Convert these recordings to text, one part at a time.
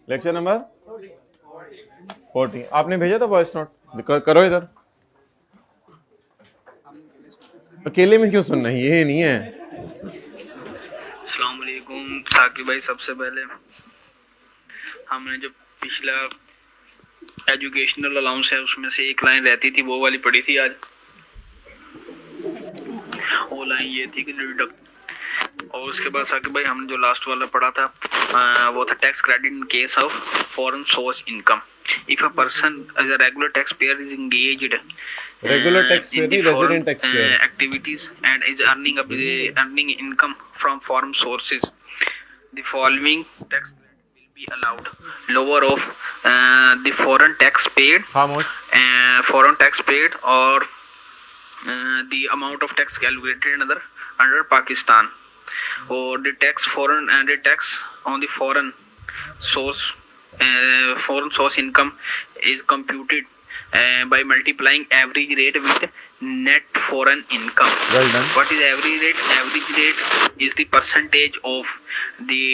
Lecture number 40। आपने भेजा था वॉइस नोट, करो इधर। अकेले में क्यों सुनना है, ये नहीं है। अस्सलाम वालेकुम साकिब भाई, सबसे पहले हमने जो पिछला एजुकेशनल अलाउंस है उसमें से एक लाइन रहती थी वो वाली पढ़ी थी आज। वो लाइन ये थी कि और उसके बाद साकिब भाई हमने जो लास्ट वाला पढ़ा था वो था tax credit in case of foreign source income. If a person as a regular tax payer is engaged regular tax payer in the नहीं, foreign resident tax payer. activities and is earning income from foreign sources, the following tax credit will be allowed: lower of the foreign tax paid, खामोश। foreign tax paid, or the amount of tax calculated under Pakistan, or the tax on the foreign source income is computed by multiplying average rate with net foreign income. Well done. What is average rate? Average rate is the percentage of the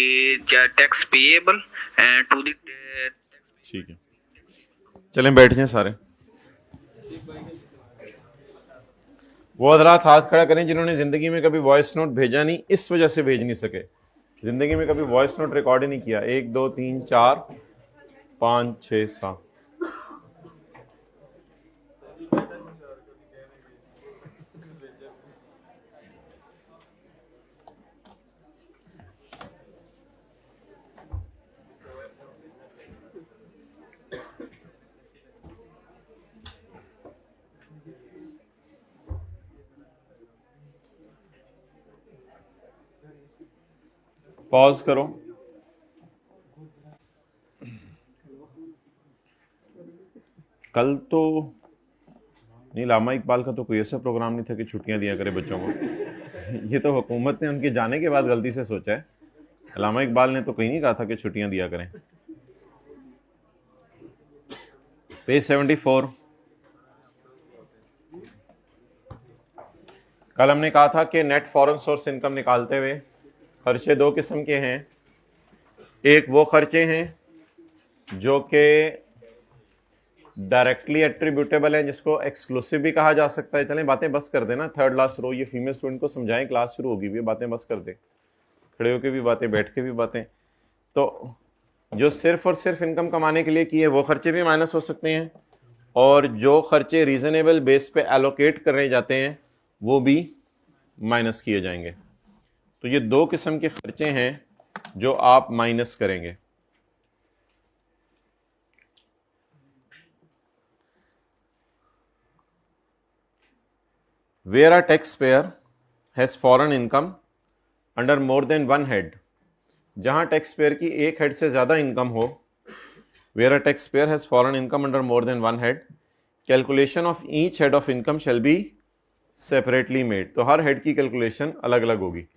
tax payable to the ठीक है, चलें बैठ जाएं सारे। वो हजरात हाथ खड़ा करें जिन्होंने जिंदगी में कभी वॉइस नोट भेजा नहीं, इस वजह से भेज नहीं सके, जिंदगी में कभी वॉइस नोट रिकॉर्ड ही नहीं किया। 1 2 3 4 5 6 7। पॉज करो। कल तो नहीं, लामा इकबाल का तो कोई ऐसा प्रोग्राम नहीं था कि छुट्टियां दिया करे बच्चों को। ये तो हुकूमत ने उनके जाने के बाद गलती से सोचा है। लामा इकबाल ने तो कहीं नहीं कहा था कि छुट्टियां दिया करें। पेज 74। कल हमने कहा था कि नेट फॉरेन सोर्स इनकम निकालते हुए खर्चे दो किस्म के हैं। एक वो खर्चे हैं जो कि डायरेक्टली एट्रीब्यूटेबल है, जिसको एक्सक्लूसिव भी कहा जा सकता है। चलें बातें बस कर देना, थर्ड लास्ट रो ये फीमेल स्टूडेंट को समझाएं, क्लास शुरू होगी भी, बातें बस कर दे, खड़े होके भी बातें, बैठ के भी बातें। तो जो सिर्फ और सिर्फ इनकम कमाने के लिए किए वो खर्चे भी माइनस हो सकते हैं, और जो खर्चे रीजनेबल बेस पे एलोकेट करने जाते हैं वो भी माइनस किए जाएंगे। तो ये दो किस्म के खर्चे हैं जो आप माइनस करेंगे। Where a taxpayer has foreign income under more than one head, जहां टैक्स पेयर की एक हेड से ज्यादा इनकम हो, where a taxpayer has foreign income under more than one head, calculation of each head of income shall be separately made। तो हर head की calculation अलग अलग होगी।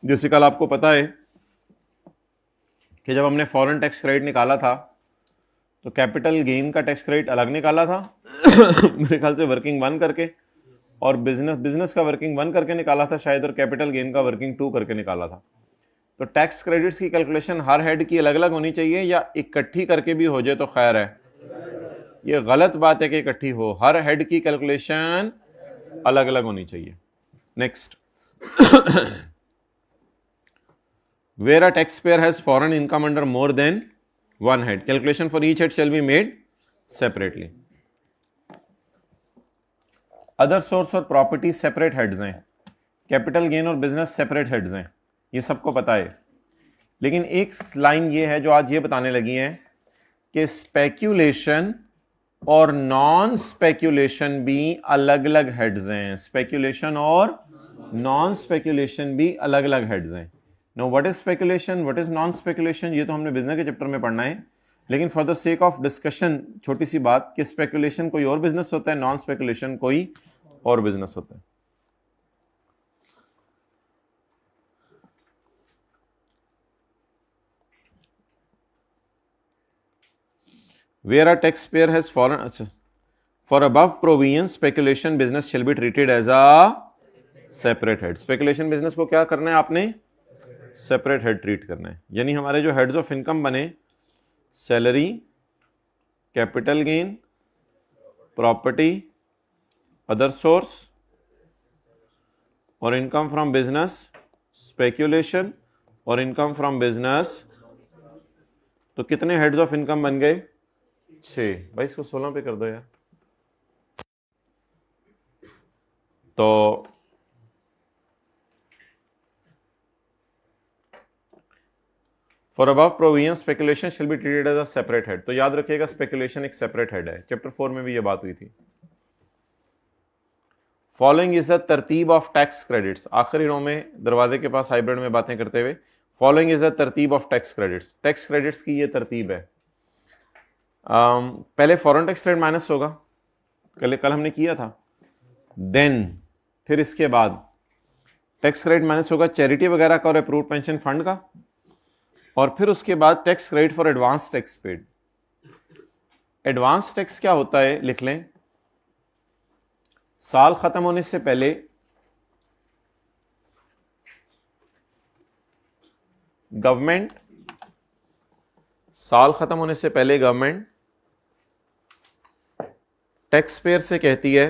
जैसे कल आपको पता है कि जब हमने फॉरेन टैक्स क्रेडिट निकाला था तो कैपिटल गेन का टैक्स क्रेडिट अलग निकाला था मेरे ख्याल से वर्किंग 1 करके, और बिजनेस का वर्किंग 1 करके निकाला था शायद, और कैपिटल गेन का वर्किंग 2 करके निकाला था। तो टैक्स क्रेडिट्स की कैलकुलेशन हर हेड की अलग अलग होनी चाहिए, या इकट्ठी करके भी हो जाए तो खैर है। ये गलत बात है कि इकट्ठी हो, हर हेड की कैलकुलेशन अलग अलग होनी चाहिए। Next, where a taxpayer has foreign income under more than one head, calculation for each head shall be made separately। Other source और प्रॉपर्टी सेपरेट हेड्स हैं, कैपिटल गेन और बिजनेस सेपरेट हेड्स हैं, ये सबको पता है। लेकिन एक लाइन ये है जो आज ये बताने लगी है कि स्पेक्यूलेशन और नॉन स्पेक्यूलेशन भी अलग अलग हेड्स हैं। स्पेक्यूलेशन और नॉन स्पेक्यूलेशन भी अलग अलग हेड्स हैं। No, what is speculation, what is non speculation, ये तो हमने बिजनेस के चैप्टर में पढ़ना है। लेकिन for the sake of discussion छोटी सी बात कि स्पेक्यूलेशन कोई और बिजनेस होता है, नॉन स्पेक्यूलेशन कोई और बिजनेस होता है। Where a taxpayer has foreign, अच्छा, for above provisions speculation business shall be treated as a separate head। Speculation business को क्या करना है आपने, सेपरेट हेड ट्रीट करना है। यानी हमारे जो हेड्स ऑफ इनकम बने, salary, capital gain, property, other source और इनकम फ्रॉम बिजनेस, स्पेक्यूलेशन और इनकम फ्रॉम बिजनेस। तो कितने हेड्स ऑफ इनकम बन गए? 6। भाई इसको 16 पे कर दो यार। तो for above provision speculation shall be treated as a separate head. तो याद रखिएगा स्पेकुलेशन एक सेपरेट हेड है। चैप्टर 4 में भी ये बात हुई थी। फॉलोइंग इज द तरतीब ऑफ टैक्स क्रेडिट्स। आखिरी रो में दरवाजे के पास हाइब्रिड में बातें करते हुए, फॉलोइंग इज द तरतीब of tax credits. Tax credits की ये तरतीब है। पहले फॉरेन टैक्स क्रेडिट माइनस होगा, कल हमने किया था। देन फिर इसके बाद टैक्स क्रेडिट माइनस होगा चैरिटी वगैरह का और अप्रूव्ड पेंशन फंड का, और फिर उसके बाद tax credit for advance tax paid. Advance tax क्या होता है लिख लें, साल खत्म होने से पहले गवर्नमेंट टैक्स पेयर से कहती है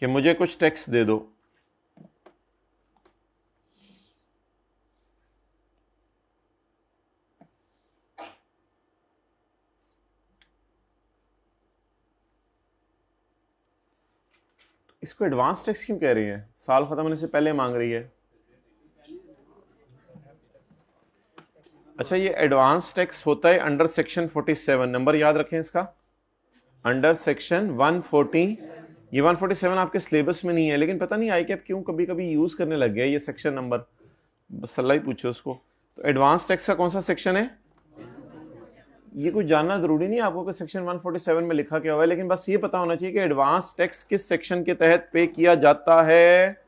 कि मुझे कुछ टैक्स दे दो। इसको एडवांस टैक्स क्यों कह रही है? साल खत्म होने से पहले मांग रही है। अच्छा, ये एडवांस टैक्स होता है अंडर सेक्शन 47। नंबर याद रखें इसका, अंडर सेक्शन 140। ये 147 आपके सिलेबस में नहीं है, लेकिन पता नहीं आई कैप क्यों कभी कभी यूज करने लग गया ये सेक्शन नंबर। बस सलाह ही पूछो उसको। तो एडवांस टैक्स का कौन सा सेक्शन है? ये कुछ जानना जरूरी नहीं आपको कि सेक्शन 147 में लिखा क्या हुआ है, लेकिन बस ये पता होना चाहिए कि एडवांस टैक्स किस सेक्शन के तहत पे किया जाता है।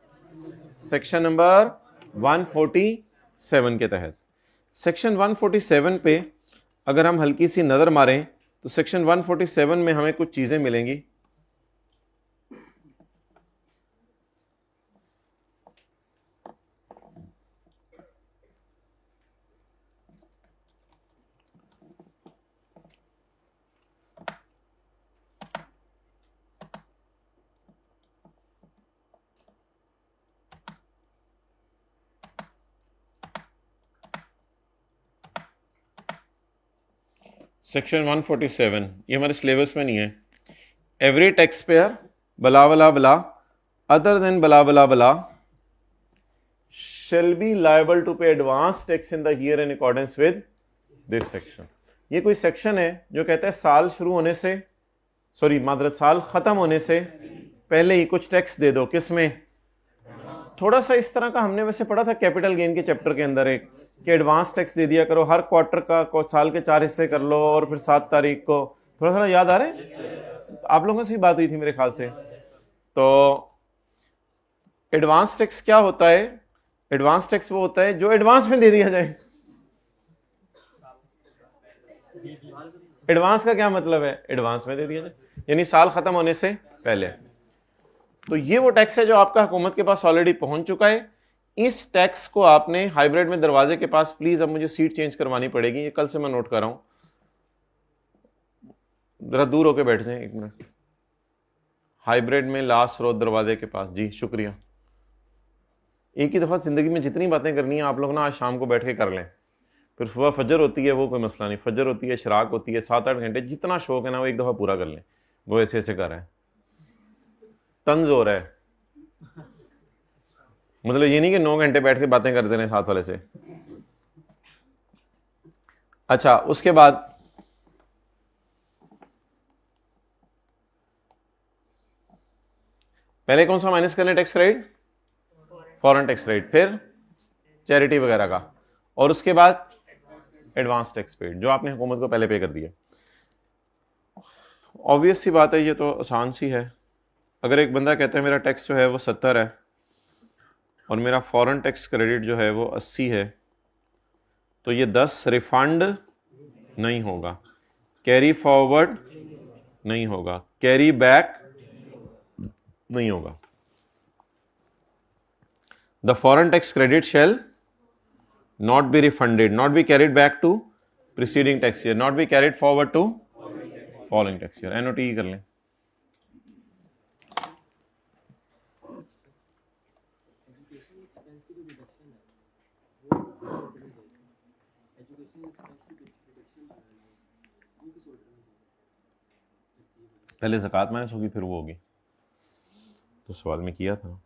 सेक्शन नंबर 147 के तहत। सेक्शन 147 पे अगर हम हल्की सी नजर मारें तो सेक्शन 147 में हमें कुछ चीजें मिलेंगी। सेक्शन 147 ये हमारे सिलेबस में नहीं है। एवरी टैक्स पेयर बला बला बला अदर देन बला बला बला shall be liable to pay advance tax in the year in accordance with this section। ये कोई सेक्शन है जो कहता है साल शुरू होने से, सॉरी मादरत साल खत्म होने से पहले ही कुछ टैक्स दे दो। किसमें? थोड़ा सा इस तरह का हमने वैसे पढ़ा था कैपिटल गेन के चैप्टर के अंदर एक, कि एडवांस टैक्स दे दिया करो, हर क्वार्टर का साल के 4 हिस्से कर लो और फिर 7 तारीख को। थोड़ा थोड़ा याद आ रहा है? आप लोगों से ही बात हुई थी मेरे ख्याल से। तो एडवांस टैक्स क्या होता है? एडवांस टैक्स वो होता है जो एडवांस में दे दिया जाए। एडवांस का क्या मतलब है? एडवांस में दे दिया जाए, यानी साल खत्म होने से पहले। तो ये वो टैक्स है जो आपका हुकूमत के पास ऑलरेडी पहुंच चुका है। इस टैक्स को आपने हाइब्रिड में दरवाजे के पास, प्लीज अब मुझे सीट चेंज करवानी पड़ेगी, ये कल से मैं नोट कर रहा हूं, जरा दूर होके बैठ जाएं 1 मिनट। हाइब्रिड में लास्ट रो दरवाजे के पास। जी शुक्रिया। एक ही दफा जिंदगी में जितनी बातें करनी है आप लोग ना आज शाम को बैठ के कर लें। फिर सुबह फजर होती है वो कोई मसला नहीं, फजर होती है, शराक होती है, 7-8 घंटे जितना शौक है ना वो एक दफा पूरा कर लें। वो ऐसे ऐसे कर रहे हैं, तंज हो रहा है। मतलब ये नहीं कि 9 घंटे बैठ के बातें करते रहे साथ वाले से। अच्छा, उसके बाद पहले कौन सा माइनस कर लें tax credit? Foreign tax credit, फिर चैरिटी वगैरह का, और उसके बाद एडवांस टैक्स पेड जो आपने हुकूमत को पहले पे कर दिया। ऑब्वियस सी बात है, ये तो आसान सी है। अगर एक बंदा कहता है मेरा टैक्स जो है वो 70 है और मेरा फॉरेन टैक्स क्रेडिट जो है वो 80 है, तो ये 10 रिफंड नहीं होगा, कैरी फॉरवर्ड नहीं होगा। कैरी बैक नहीं होगा। The foreign tax credit shall not be refunded, not be carried back to preceding tax year, not be carried forward to following tax year. NOT कर लें। पहले ज़कात माइनस होगी फिर वो होगी, तो सवाल में किया था।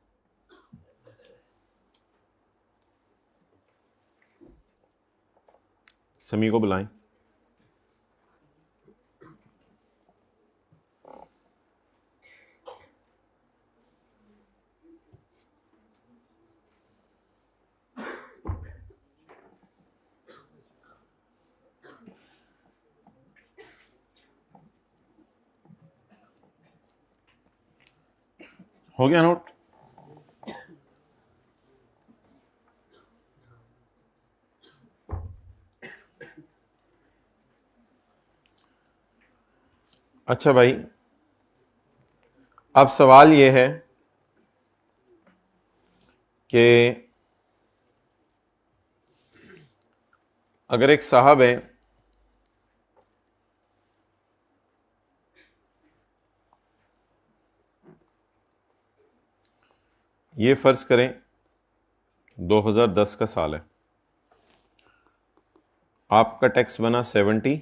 समी को बुलाएं। हो गया नोट? अच्छा भाई, अब सवाल यह है कि अगर एक साहब है, ये फर्ज करें 2010 का साल है, आपका टैक्स बना 70,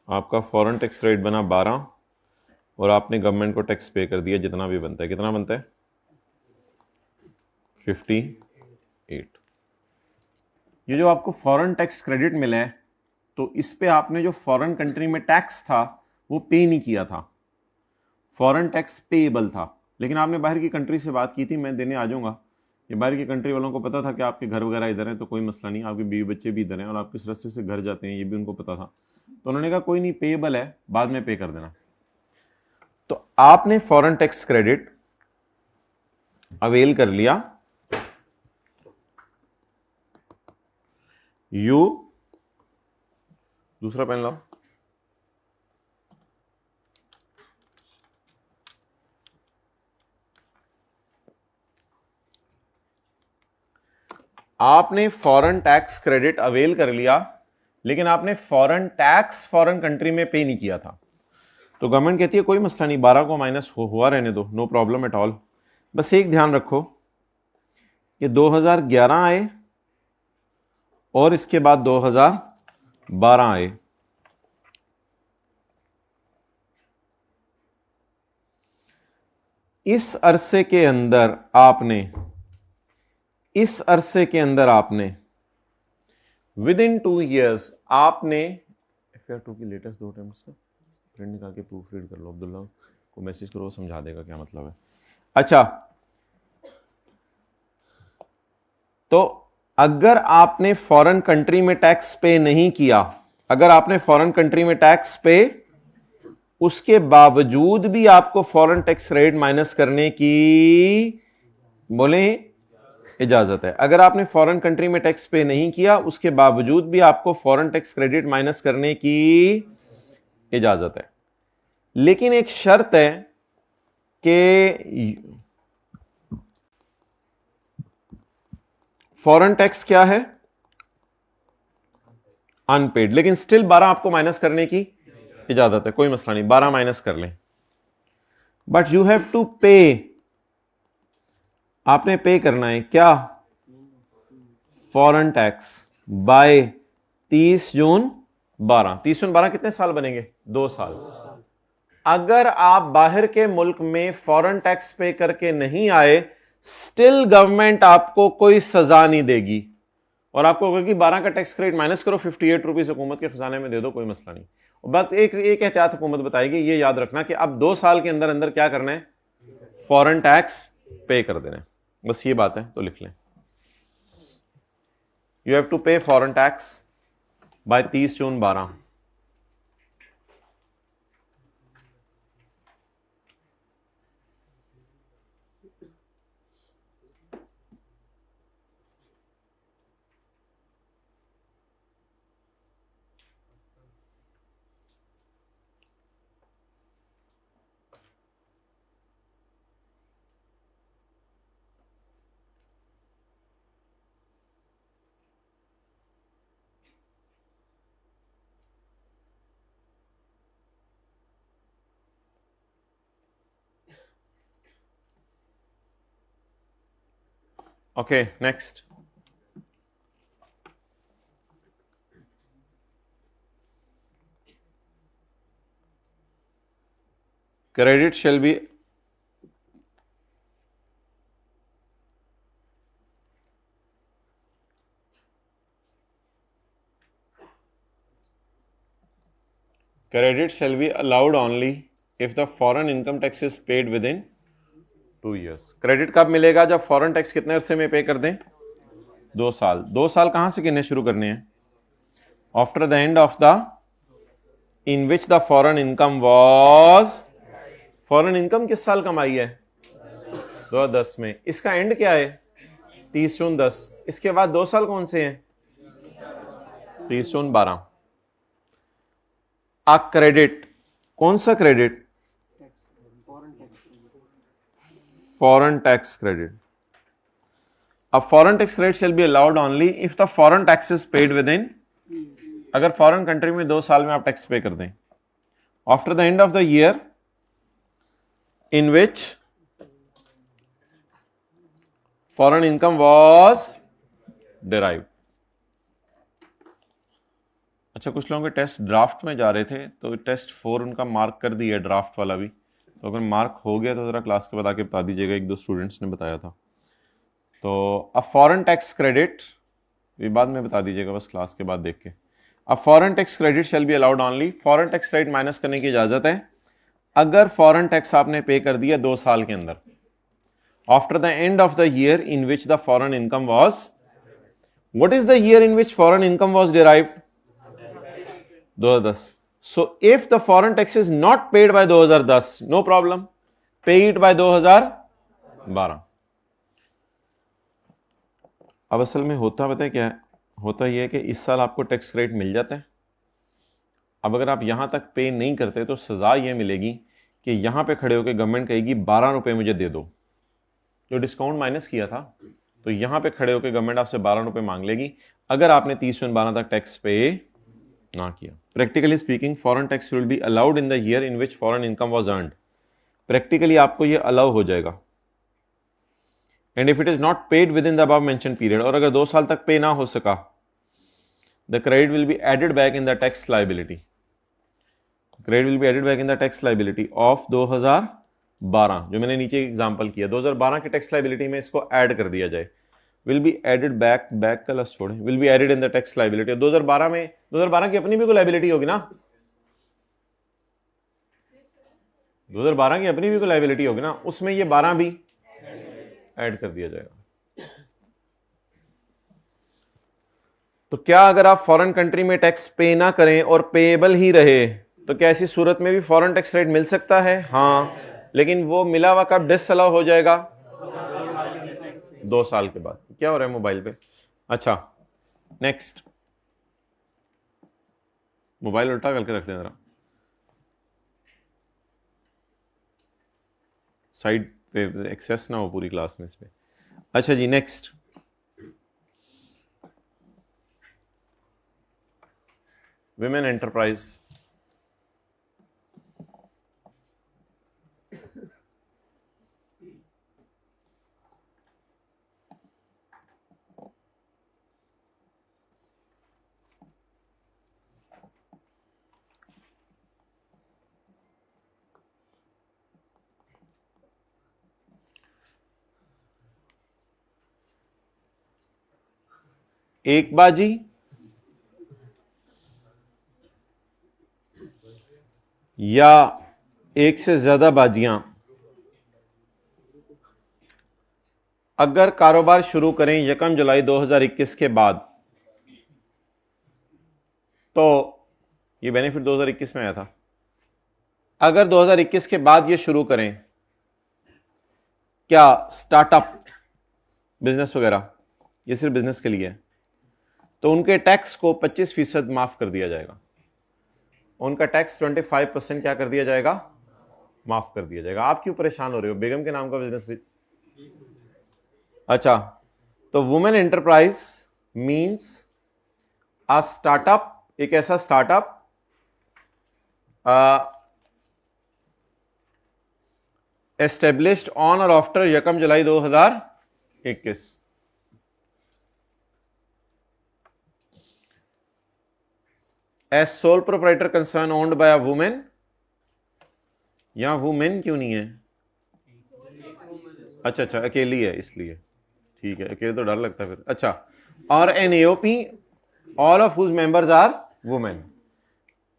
आपका फॉरेन टैक्स रेट बना 12 और आपने गवर्नमेंट को टैक्स पे कर दिया जितना भी बनता है। कितना बनता है? 58। ये जो आपको फॉरेन टैक्स क्रेडिट मिला है, तो इस पे आपने जो फॉरेन कंट्री में टैक्स था वो पे नहीं किया था, फॉरेन टैक्स पेएबल था। लेकिन आपने बाहर की कंट्री से बात की थी, मैं देने आ जाऊंगा। ये बाहर की कंट्री वालों को पता था कि आपके घर वगैरह इधर हैं, तो कोई मसला नहीं, आपके बीवी बच्चे भी इधर हैं और आप किस रास्ते से घर जाते हैं ये भी उनको पता था। तो उन्होंने कहा कोई नहीं, पेएबल है, बाद में पे कर देना। तो आपने फॉरेन टैक्स क्रेडिट अवेल कर लिया, यू दूसरा पेन लाओ, आपने फॉरेन टैक्स क्रेडिट अवेल कर लिया, लेकिन आपने फॉरेन टैक्स फॉरेन कंट्री में पे नहीं किया था। तो गवर्नमेंट कहती है कोई मसला नहीं, 12 को माइनस हुआ रहने दो, नो प्रॉब्लम एट ऑल। बस एक ध्यान रखो कि 2011 आए और इसके बाद 2012 आए, इस अरसे के अंदर आपने विद इन 2 ईयर्स आपने FR2 की लेटेस्ट 2 अटेम्प्ट्स ना प्रिंट निकाल के प्रूफ रीड कर लो, अब्दुल्ला को मैसेज करो, समझा देगा क्या मतलब है। अच्छा, तो अगर आपने फॉरेन कंट्री में टैक्स पे नहीं किया, अगर आपने फॉरेन कंट्री में टैक्स पे, उसके बावजूद भी आपको फॉरेन टैक्स रेट माइनस करने की बोले इजाजत है। अगर आपने फॉरेन कंट्री में टैक्स पे नहीं किया, उसके बावजूद भी आपको फॉरेन टैक्स क्रेडिट माइनस करने की इजाजत है। लेकिन एक शर्त है कि फॉरेन टैक्स क्या है? अनपेड, लेकिन स्टिल 12 आपको माइनस करने की इजाजत है, कोई मसला नहीं, 12 माइनस कर लें। बट यू हैव टू पे, आपने पे करना है क्या? फॉरेन टैक्स बाय 30 जून 12। 30 जून 12 कितने साल बनेंगे? 2 साल। अगर आप बाहर के मुल्क में फॉरेन टैक्स पे करके नहीं आए, स्टिल गवर्नमेंट आपको कोई सजा नहीं देगी और आपको कहेगी 12 का टैक्स क्रेडिट माइनस करो, 58 रुपीज हुकूमत के खजाने में दे दो, कोई मसला नहीं। बात एक एहतियात हुकूमत बताएगी, ये याद रखना कि अब 2 साल के अंदर अंदर क्या करना है? फॉरेन टैक्स पे कर देना है, बस ये बात है। तो लिख लें, यू हैव टू पे foreign tax bye 30 June 12। Okay next, credit shall be allowed only if the foreign income tax is paid within 2 years. Credit कब मिलेगा? जब फॉरेन टैक्स कितने अरसे में पे कर दें? 2 साल. 2 साल कहां से गिनने शुरू करने हैं? After the end of the in which the foreign income was. Foreign income किस साल कमाई है? 2010 में. इसका एंड क्या है? 30 जून 10. इसके बाद 2 साल कौन से हैं? 30 जून 12. आ क्रेडिट, कौन सा क्रेडिट? Foreign tax credit. अब foreign tax credit shall be allowed only if the foreign tax is paid within, अगर फॉरेन कंट्री में 2 साल में आप टैक्स पे कर दें, after the end of the year in which foreign income was derived. अच्छा, कुछ लोगों के टेस्ट ड्राफ्ट में जा रहे थे तो टेस्ट 4 उनका मार्क कर दिया ड्राफ्ट वाला भी, तो अगर मार्क हो गया तो ज़रा क्लास के बाद आके बता दीजिएगा. 1-2 स्टूडेंट्स ने बताया था. तो अब फॉरेन टैक्स क्रेडिट ये बाद में बता दीजिएगा, बस क्लास के बाद देख के. अब foreign tax credit shall be allowed only, foreign tax credit minus करने की इजाजत है अगर फॉरेन टैक्स आपने पे कर दिया 2 साल के अंदर, after the end of the year in which the foreign income was. What is the year in which foreign income was derived? 2010. So if the foreign tax is not paid by 2010, no problem, pay it by 2012. अब असल में होता पता है क्या है? होता यह है कि इस साल आपको टैक्स क्रेडिट मिल जाता है. अब अगर आप यहां तक पे नहीं करते तो सजा यह मिलेगी कि यहां पे खड़े होकर गवर्नमेंट कहेगी 12 रुपए मुझे दे दो, जो डिस्काउंट माइनस किया था, तो यहां पे खड़े होकर गवर्नमेंट आपसे 12 रुपए मांग लेगी अगर आपने 30 जून 12 तक टैक्स पे ना किया. Practically speaking foreign tax will be allowed in the year in which foreign income was earned. Practically आपको ये अलाउ हो जाएगा. And if it is not paid within the above mention period, और अगर 2 साल तक पे ना हो सका, the credit will be added back in the tax liability. Credit will be added back in the tax liability of 2012, जो मैंने नीचे एग्जांपल किया. 2012 की टैक्स लाइबिलिटी में इसको ऐड कर दिया जाए. will be added back का लस छोड़े, will be added in the tax liability. 2012 में 2012 की अपनी भी कोई लाइबिलिटी होगी ना? 2012 की अपनी भी कोई लाइबिलिटी होगी ना, उसमें ये 12 भी ऐड कर दिया जाएगा. तो क्या अगर आप फॉरेन कंट्री में टैक्स पे ना करें और पेएबल ही रहे तो क्या ऐसी सूरत में भी फॉरेन टैक्स रेट मिल सकता है? हाँ, लेकिन वो मिला हुआ कब डिसअलाउ हो जाएगा? 2 साल के बाद. क्या हो रहा है मोबाइल पे? अच्छा नेक्स्ट, मोबाइल उल्टा करके रख दें जरा, साइड पे एक्सेस ना हो पूरी क्लास में इस पे. अच्छा जी नेक्स्ट, विमेन एंटरप्राइज. एक बाजी या एक से ज्यादा बाजियां अगर कारोबार शुरू करें 1 जुलाई 2021 के बाद, तो ये बेनिफिट 2021 में आया था. अगर 2021 के बाद ये शुरू करें, क्या स्टार्टअप बिजनेस वगैरह, ये सिर्फ बिजनेस के लिए है, तो उनके टैक्स को 25% माफ कर दिया जाएगा. उनका टैक्स 25% क्या कर दिया जाएगा? माफ कर दिया जाएगा. आप क्यों परेशान हो रहे हो? बेगम के नाम का बिजनेस. अच्छा, तो women enterprise means a startup, एक ऐसा स्टार्टअप एस्टेब्लिश्ड ऑन और after 1 July 2021. As sole proprietor concern owned by a women, यहां वुमेन क्यों नहीं है? अच्छा अच्छा, अकेली है इसलिए, ठीक है, अकेले तो डर लगता है फिर। अच्छा, और an AOP all of whose members are women,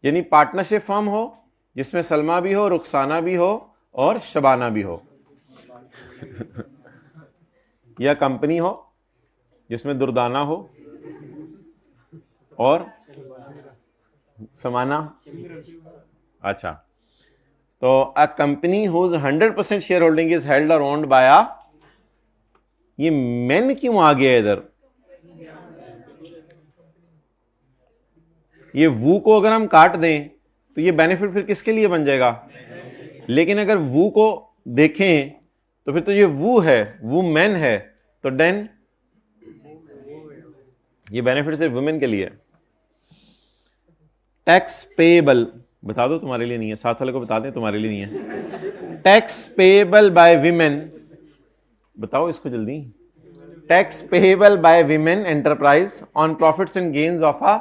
यानी पार्टनरशिप फर्म हो जिसमें सलमा भी हो, रुखसाना भी हो और शबाना भी हो या कंपनी हो जिसमें दुर्दाना हो और समाना। अच्छा, तो a company whose 100% share holding is held और ओन्ड बाय अ, ये मेन क्यों आ गया इधर? ये वू को अगर हम काट दें तो ये बेनिफिट फिर किसके लिए बन जाएगा? लेकिन अगर वू को देखें तो फिर तो ये वू है, वू मैन है, तो देन ये बेनिफिट सिर्फ वुमेन के लिए। टैक्स पेएबल, बता दो तुम्हारे लिए नहीं है, साथ वाले को बता दें तुम्हारे लिए नहीं है। टैक्स पेएबल बाय विमेन, बताओ इसको जल्दी। Tax payable by women enterprise on profits and gains of a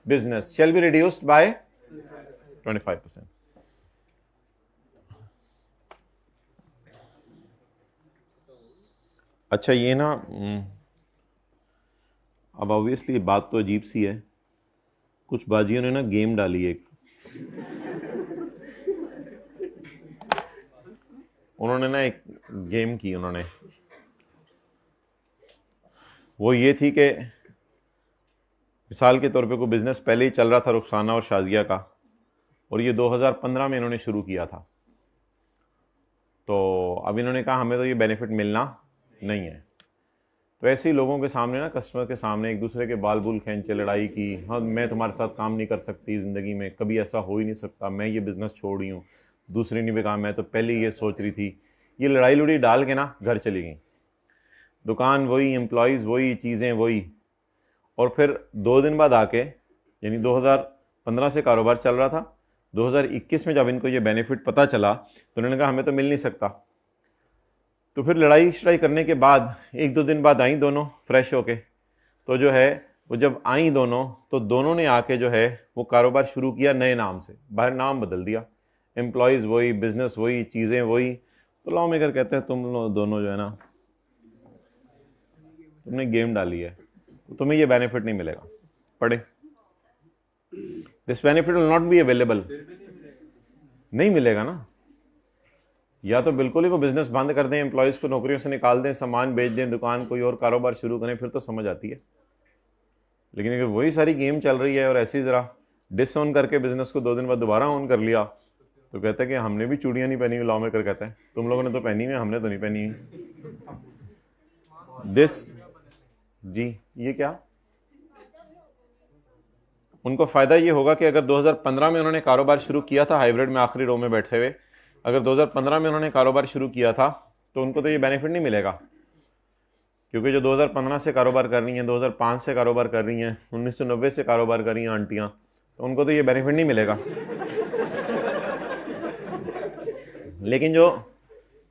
business shell be reduced by 25%। अच्छा, ये ना अब ऑब्वियसली बात तो अजीब सी है, कुछ बाजियों ने ना गेम डाली एक, उन्होंने ना एक गेम की, उन्होंने वो ये थी कि मिसाल के तौर पे कोई बिजनेस पहले ही चल रहा था रुखसाना और शाजिया का, और ये 2015 में इन्होंने शुरू किया था, तो अब इन्होंने कहा हमें तो ये बेनिफिट मिलना नहीं है। तो ऐसे ही लोगों के सामने ना, कस्टमर के सामने एक दूसरे के बाल बूल खींचे, लड़ाई की, हाँ मैं तुम्हारे साथ काम नहीं कर सकती ज़िंदगी में, कभी ऐसा हो ही नहीं सकता, मैं ये बिज़नेस छोड़ रही हूँ, दूसरी ने भी कहा मैं तो पहले ही ये सोच रही थी। ये लड़ाई लुड़ी डाल के ना घर चली गई, दुकान वही, एम्प्लॉयज़ वही, चीज़ें वही। और फिर 2 दिन बाद आके, यानी 2015 से कारोबार चल रहा था, 2021 में जब इनको ये बेनिफिट पता चला तो उन्होंने कहा हमें तो मिल नहीं सकता। तो फिर लड़ाई शड़ाई करने के बाद 1-2 दिन बाद आई दोनों फ्रेश होके, तो जो है वो जब आई दोनों, तो दोनों ने आके जो है वो कारोबार शुरू किया नए नाम से, बाहर नाम बदल दिया, एम्प्लॉयज़ वही, बिजनेस वही, चीज़ें वही। तो लॉ मेकर कहते हैं तुम लोग दोनों जो है ना, तुमने गेम डाली है, तो तुम्हें ये बेनिफिट नहीं मिलेगा। पढ़े, this benefit will not be available, नहीं मिलेगा ना। या तो बिल्कुल ही वो बिजनेस बंद कर दें, एम्प्लॉयज़ को नौकरियों से निकाल दें, सामान बेच दें, दुकान कोई और कारोबार शुरू करें, फिर तो समझ आती है। लेकिन अगर वही सारी गेम चल रही है और ऐसी ज़रा डिस ऑन करके बिजनेस को 2 दिन बाद दोबारा ऑन कर लिया, तो कहते हैं कि हमने भी चूड़ियाँ नहीं पहनी हुई, लॉ मेकर कहते हैं तुम लोगों ने तो पहनी हुई, हमने तो नहीं पहनी हुई। दिस जी, ये क्या, उनको फ़ायदा ये होगा कि अगर 2015 में उन्होंने कारोबार शुरू किया था हाइब्रिड में, आखिरी रो में बैठे हुए, अगर 2015 में उन्होंने कारोबार शुरू किया था तो उनको तो ये बेनिफिट नहीं मिलेगा, क्योंकि जो 2015 से कारोबार कर रही हैं, 2005 से कारोबार कर रही हैं, 1990 से कारोबार कर रही हैं आंटियां, तो उनको तो ये बेनिफिट नहीं मिलेगा। लेकिन जो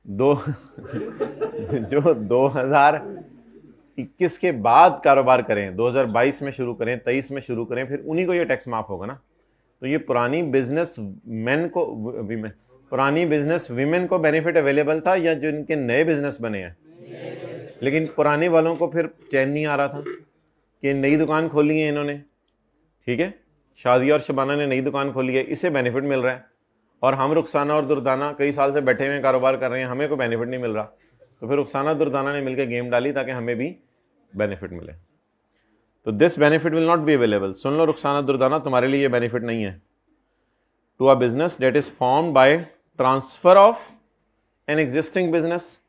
2021 के बाद कारोबार करें, 2022 में शुरू करें, 23 में शुरू करें, फिर उन्हीं को ये टैक्स माफ होगा ना। तो ये पुरानी बिजनेस वीमेन को बेनिफिट अवेलेबल था, या जो इनके नए बिजनेस बने हैं। लेकिन पुराने वालों को फिर चैन नहीं आ रहा था कि नई दुकान खोली है इन्होंने, ठीक है, शाजिया और शबाना ने नई दुकान खोली है, इसे बेनिफिट मिल रहा है, और हम रुखसाना और दुर्दाना कई साल से बैठे हुए कारोबार कर रहे हैं, हमें कोई बेनिफिट नहीं मिल रहा। तो फिर रुखसाना दुर्दाना ने मिलकर गेम डाली ताकि हमें भी बेनिफिट मिले। तो this benefit will not be available. सुन लो रुखसाना दुर्दाना, तुम्हारे लिए ये बेनिफिट नहीं है। To a business that is formed by transfer of an existing business,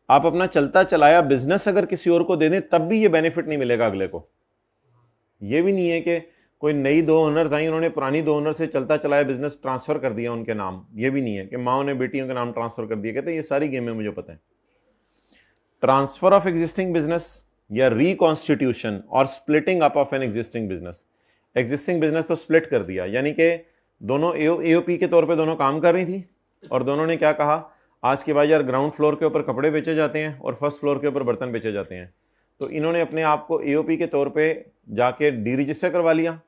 आप अपना चलता चलाया बिजनेस अगर किसी और को दे दें तब भी ये बेनिफिट नहीं मिलेगा अगले को। ये भी नहीं है कि कोई नई 2 ओनर्स आई, उन्होंने पुरानी 2 ओनर से चलता चलाया बिजनेस ट्रांसफर कर दिया उनके नाम, ये भी नहीं है कि माओ ने बेटियों के नाम ट्रांसफर कर दिया। कहते हैं ये सारी गेमें मुझे पता है। ट्रांसफर ऑफ एग्जिस्टिंग बिजनेस या रिकॉन्स्टिट्यूशन और splitting up of an existing business, existing business को स्प्लिट कर दिया, यानी कि दोनों एओपी के तौर पे दोनों काम कर रही थी, और दोनों ने क्या कहा, आज के बाद यार ग्राउंड फ्लोर के ऊपर कपड़े बेचे जाते हैं और फर्स्ट फ्लोर के ऊपर बर्तन बेचे जाते हैं। तो इन्होंने अपने आप को एओपी के तौर पे जाके डी रजिस्टर करवा लिया,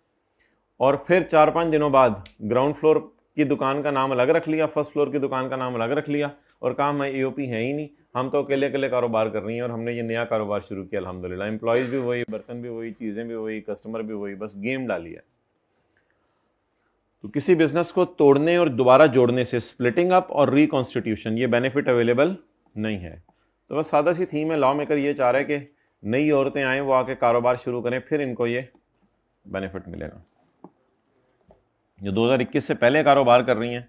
और फिर 4-5 दिनों बाद ग्राउंड फ्लोर की दुकान का नाम अलग रख लिया, फर्स्ट फ्लोर की दुकान का नाम अलग रख लिया और कहा मैं एओपी है ही नहीं, हम तो अकेले अकेले कारोबार कर रही हैं और हमने ये नया कारोबार शुरू किया अल्हम्दुलिल्लाह। एम्प्लॉयज़ भी वही, बर्तन भी वही, चीज़ें भी वही, कस्टमर भी वही, बस गेम डाली है। तो किसी बिजनेस को तोड़ने और दोबारा जोड़ने से, स्प्लिटिंग अप और रिकॉन्स्टिट्यूशन, ये बेनिफिट अवेलेबल नहीं है। तो बस सादा सी थीम है, लॉ मेकर ये चाह रहा है कि नई औरतें आएँ, वो आके कारोबार शुरू करें, फिर इनको ये बेनिफिट मिलेगा। जो 2021 से पहले कारोबार कर रही हैं,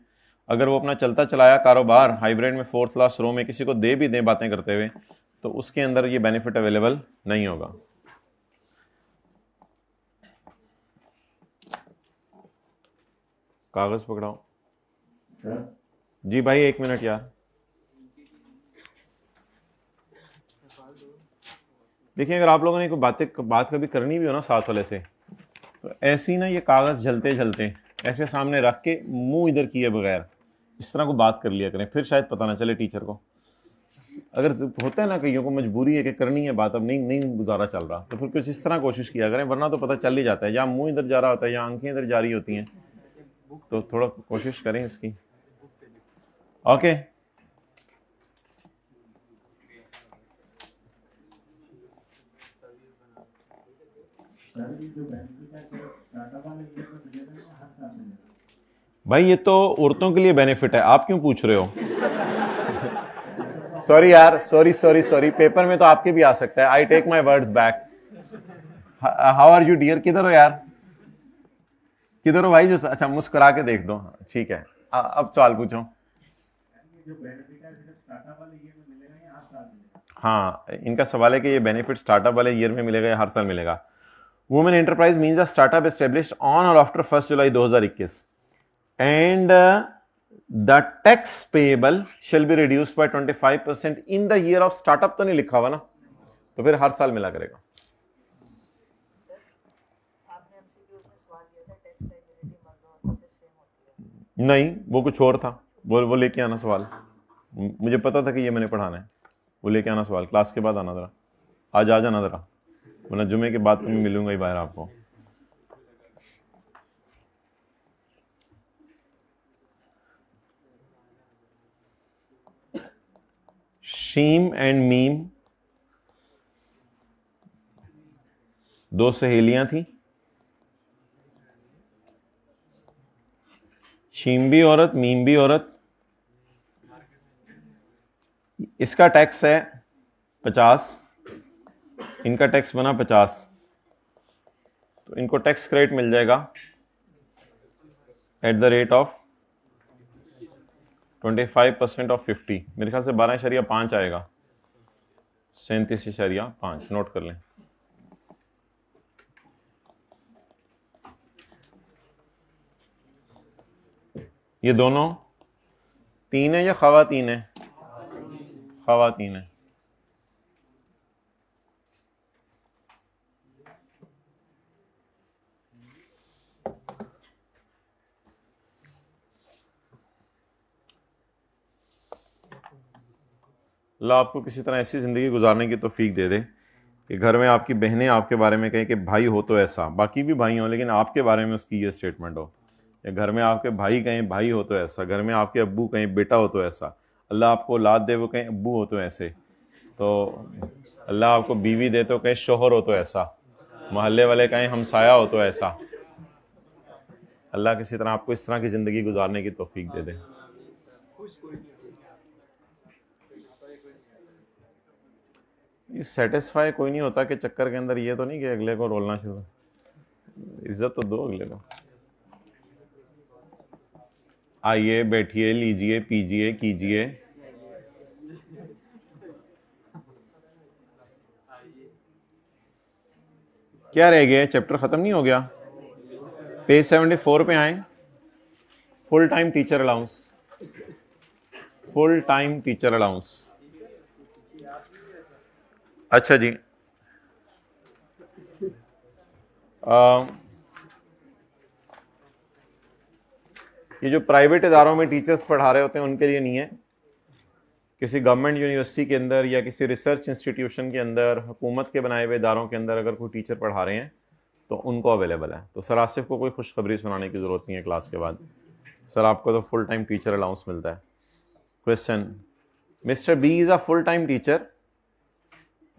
अगर वो अपना चलता चलाया कारोबार हाइब्रिड में 4th क्लास रो में किसी को दे भी दें बातें करते हुए, तो उसके अंदर ये बेनिफिट अवेलेबल नहीं होगा। कागज पकड़ाओ जी भाई, 1 मिनट यार। देखिए, अगर आप लोगों ने कोई बात कभी करनी भी हो ना साथ वाले से, तो ऐसे ही ना ये कागज झलते झलते ऐसे सामने रख के मुंह इधर किए बगैर इस तरह को बात कर लिया करें, फिर शायद पता ना चले टीचर को। अगर होता है ना कईयों को मजबूरी है कि करनी है बात, अब नहीं गुजारा चल रहा, तो फिर कुछ इस तरह कोशिश किया करें, वरना तो पता चल ही जाता है, या मुंह इधर जा रहा होता है या आंखें इधर जा रही होती हैं। तो थोड़ा कोशिश करें इसकी। ओके, भाई ये तो औरतों के लिए बेनिफिट है, आप क्यों पूछ रहे हो? सॉरी यार, सॉरी, पेपर में तो आपके भी आ सकता है। I take my words back. How are you dear? किधर हो यार, किधर हो भाई? जो अच्छा मुस्कुरा के देख दो, ठीक है। अब सवाल पूछो। हाँ, इनका सवाल है कि ये बेनिफिट स्टार्टअप वाले ईयर में मिलेगा या हर साल मिलेगा। Women enterprise means a startup established on और after 1 July 2021 and the tax payable shall be reduced by 25% in the year of startup। तो नहीं लिखा हुआ ना, तो फिर हर साल मिला करेगा। नहीं, वो कुछ और था, वो लेके आना सवाल। मुझे पता था कि ये मैंने पढ़ाना है, वो लेके आना सवाल, क्लास के बाद आना जरा, आज आ जाना जरा, वरना जुमे के बाद तो मैं मिलूंगा ही बाहर आपको। शीम एंड मीम 2 सहेलियां थी, शीम भी औरत, मीम भी औरत। इसका टैक्स है 50, इनका टैक्स बना 50, तो इनको टैक्स क्रेडिट मिल जाएगा at the rate of 25% of 50। मेरे ख्याल से 12.5 आएगा, 37.5, नोट कर लें। ये दोनों तीन है या खवातीन है? खवातीन है। अल्लाह आपको किसी तरह ऐसी ज़िंदगी गुजारने की तौफीक दे दे कि घर में आपकी बहनें आपके बारे में कहें कि भाई हो तो ऐसा, बाकी भी भाई हों लेकिन आपके बारे में उसकी ये स्टेटमेंट हो, या घर में आपके भाई कहें भाई हो तो ऐसा, घर में आपके अब्बू कहें बेटा हो तो ऐसा, अल्लाह आपको औलाद दे वो कहें अब्बू हो तो ऐसे, तो अल्लाह आपको बीवी दे तो कहें शोहर हो तो ऐसा, मोहल्ले वाले कहें हमसाया हो तो ऐसा। अल्लाह किसी तरह आपको इस तरह की ज़िंदगी गुजारने की तौफीक दे दे। सेटिस्फाई कोई नहीं होता कि चक्कर के अंदर ये तो नहीं कि अगले को रोलना शुरू, इज्जत तो दो अगले को। आइए बैठिए, लीजिए, पीजिए, कीजिए। क्या रह गया? चैप्टर खत्म नहीं हो गया? पेज 74 पे आए। Full time teacher allowance, full time teacher allowance. अच्छा जी, ये जो प्राइवेट इदारों में टीचर्स पढ़ा रहे होते हैं उनके लिए नहीं है। किसी गवर्नमेंट यूनिवर्सिटी के अंदर या किसी रिसर्च इंस्टीट्यूशन के अंदर, हुकूमत के बनाए हुए इदारों के अंदर अगर कोई टीचर पढ़ा रहे हैं तो उनको अवेलेबल है। तो सर आसिफ को कोई खुशखबरी सुनाने की ज़रूरत नहीं है क्लास के बाद, सर आपको तो फुल टाइम टीचर अलाउंस मिलता है। Question, mister B is a full time teacher,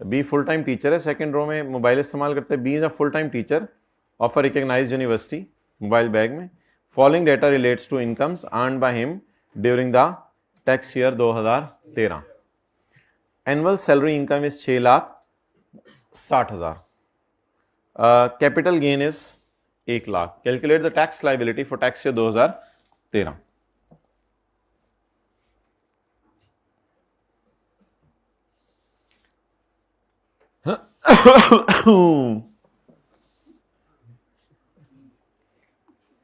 B full time teacher है, सेकंड रो में मोबाइल इस्तेमाल करते हैं। B is a full time teacher of a recognized university, mobile bag में। Following data relates to incomes earned by him during the tax year 2013। Annual salary income is 6,60,000। Capital gain is 1 lakh. Calculate the tax liability for tax year 2013।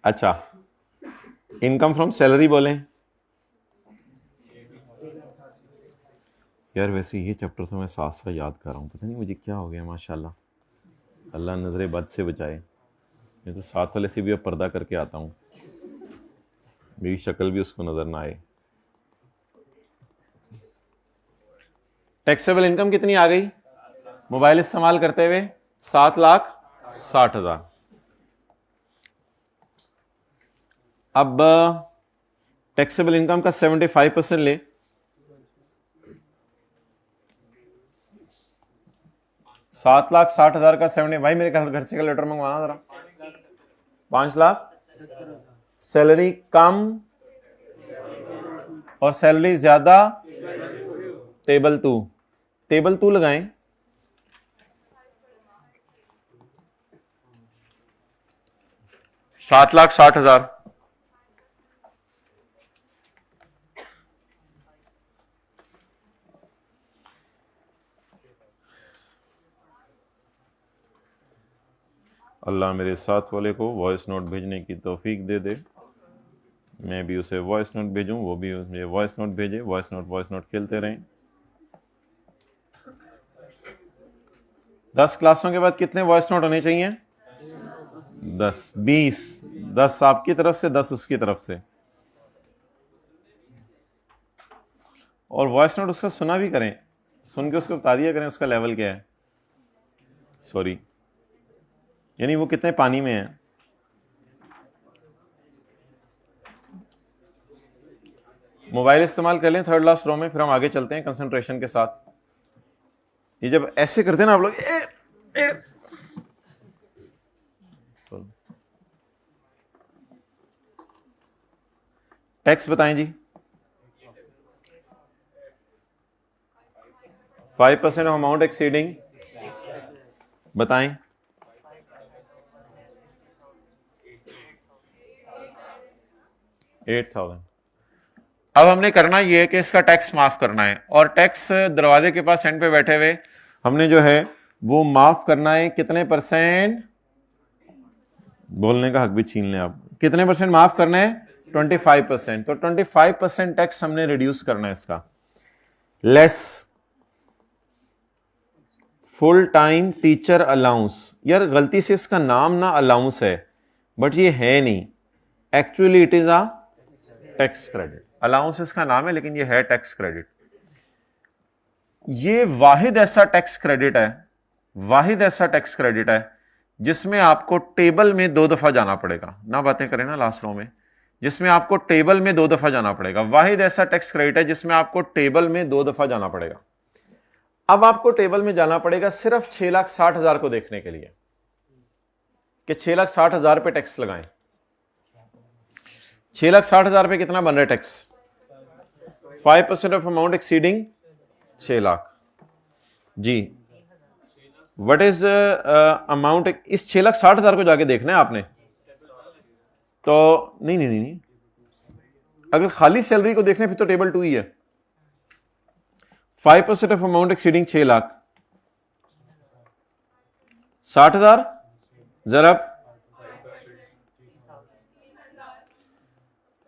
अच्छा, income from salary बोलें यार। वैसे ये chapter तो मैं साथ साथ याद कर रहा हूँ, पता नहीं मुझे क्या हो गया। माशाल्लाह, अल्लाह नजरे बद से बचाए। मैं तो साथ वाले से भी अब पर्दा करके आता हूँ, मेरी शक्ल भी उसको नजर ना आए। टैक्सेबल इनकम कितनी आ गई मोबाइल इस्तेमाल करते हुए? 7,60,000। अब टैक्सेबल इनकम का 75% ले, $7,60,000 का 70। भाई मेरे घर से कैलकुलेटर मंगवाना जरा। 5 लाख। सैलरी कम और सैलरी ज्यादा, टेबल टू लगाएं। $7,60,000। अल्लाह मेरे साथ वाले को वॉइस नोट भेजने की तौफीक दे दे, मैं भी उसे वॉइस नोट भेजूं, वो भी मुझे वॉइस नोट भेजे। वॉइस नोट खेलते रहें। 10 क्लासों के बाद कितने वॉइस नोट होने चाहिए? 10, 20। 10 आपकी तरफ से, 10 उसकी तरफ से। और वॉइस नोट उसका सुना भी करें, सुन के उसको बता दिया करें उसका लेवल क्या है। सॉरी, यानी वो कितने पानी में है। मोबाइल इस्तेमाल कर लें थर्ड लास्ट रो में, फिर हम आगे चलते हैं कंसंट्रेशन के साथ। ये जब ऐसे करते हैं ना आप लोग, टैक्स बताएं जी। 5% ऑफ अमाउंट एक्सीडिंग, बताएं। $8,000। अब हमने करना ये है कि इसका टैक्स माफ करना है, और टैक्स दरवाजे के पास एंड पे बैठे हुए हमने जो है वो माफ करना है। कितने %? बोलने का हक भी छीन लें आप। कितने % माफ करना है? 25%। तो 25% टैक्स हमने रिड्यूस करना है इसका। Less full time teacher allowance. यार गलती से इसका नाम ना अलाउंस है, बट ये है नहीं, actually it is a tax credit. Allowance इसका नाम है, लेकिन ये है टैक्स क्रेडिट। ये वाहिद ऐसा टैक्स क्रेडिट है, जिसमें आपको टेबल में 2 दफा जाना पड़ेगा। ना बातें करें ना लास्ट रो में, जिसमें आपको टेबल में 2 दफा जाना पड़ेगा। वाहिद ऐसा टैक्स क्रेडिट है जिसमें आपको टेबल में 2 दफा जाना पड़ेगा। अब आपको टेबल में जाना पड़ेगा सिर्फ 6,60,000 को देखने के लिए कि 6,60,000 पे टैक्स लगाएं। 6,60,000 पे कितना बन रहा है tax? 5% of amount exceeding 6 lakh जी। What is amount? इस 6,60,000 को जाके देखना है आपने। तो नहीं, अगर खाली सैलरी को देखना है फिर तो टेबल 2 ही है। 5% ऑफ अमाउंट एक्सीडिंग 6 लाख, 60,000 जरा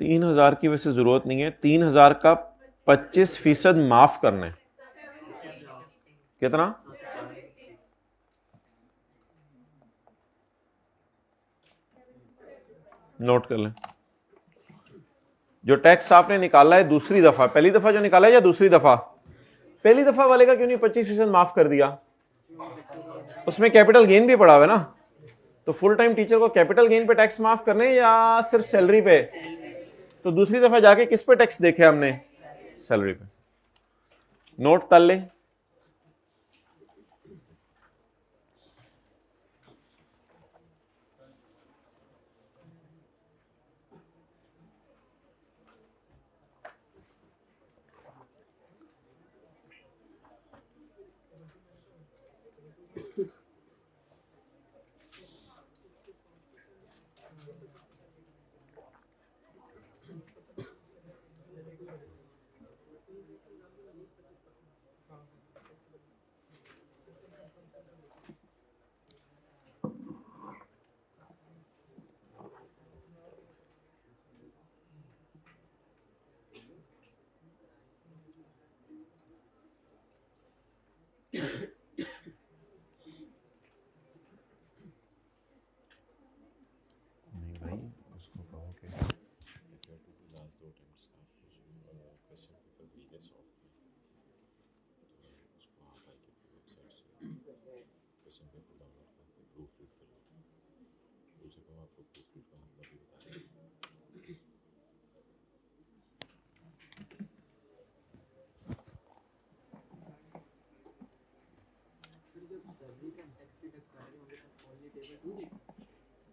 3,000 की वैसे जरूरत नहीं है। 3,000 का 25% माफ करना है। कितना? नोट कर लें। जो टैक्स आपने निकाला है दूसरी दफा, पहली दफा जो निकाला है या दूसरी दफा? पहली दफा वाले का क्यों नहीं 25% माफ कर दिया? उसमें कैपिटल गेन भी पड़ा हुआ है ना। तो फुल टाइम टीचर को कैपिटल गेन पे टैक्स माफ करने या सिर्फ सैलरी पे? तो दूसरी दफा जाके किस पे टैक्स देखे हमने? सैलरी पे। नोट कर ले।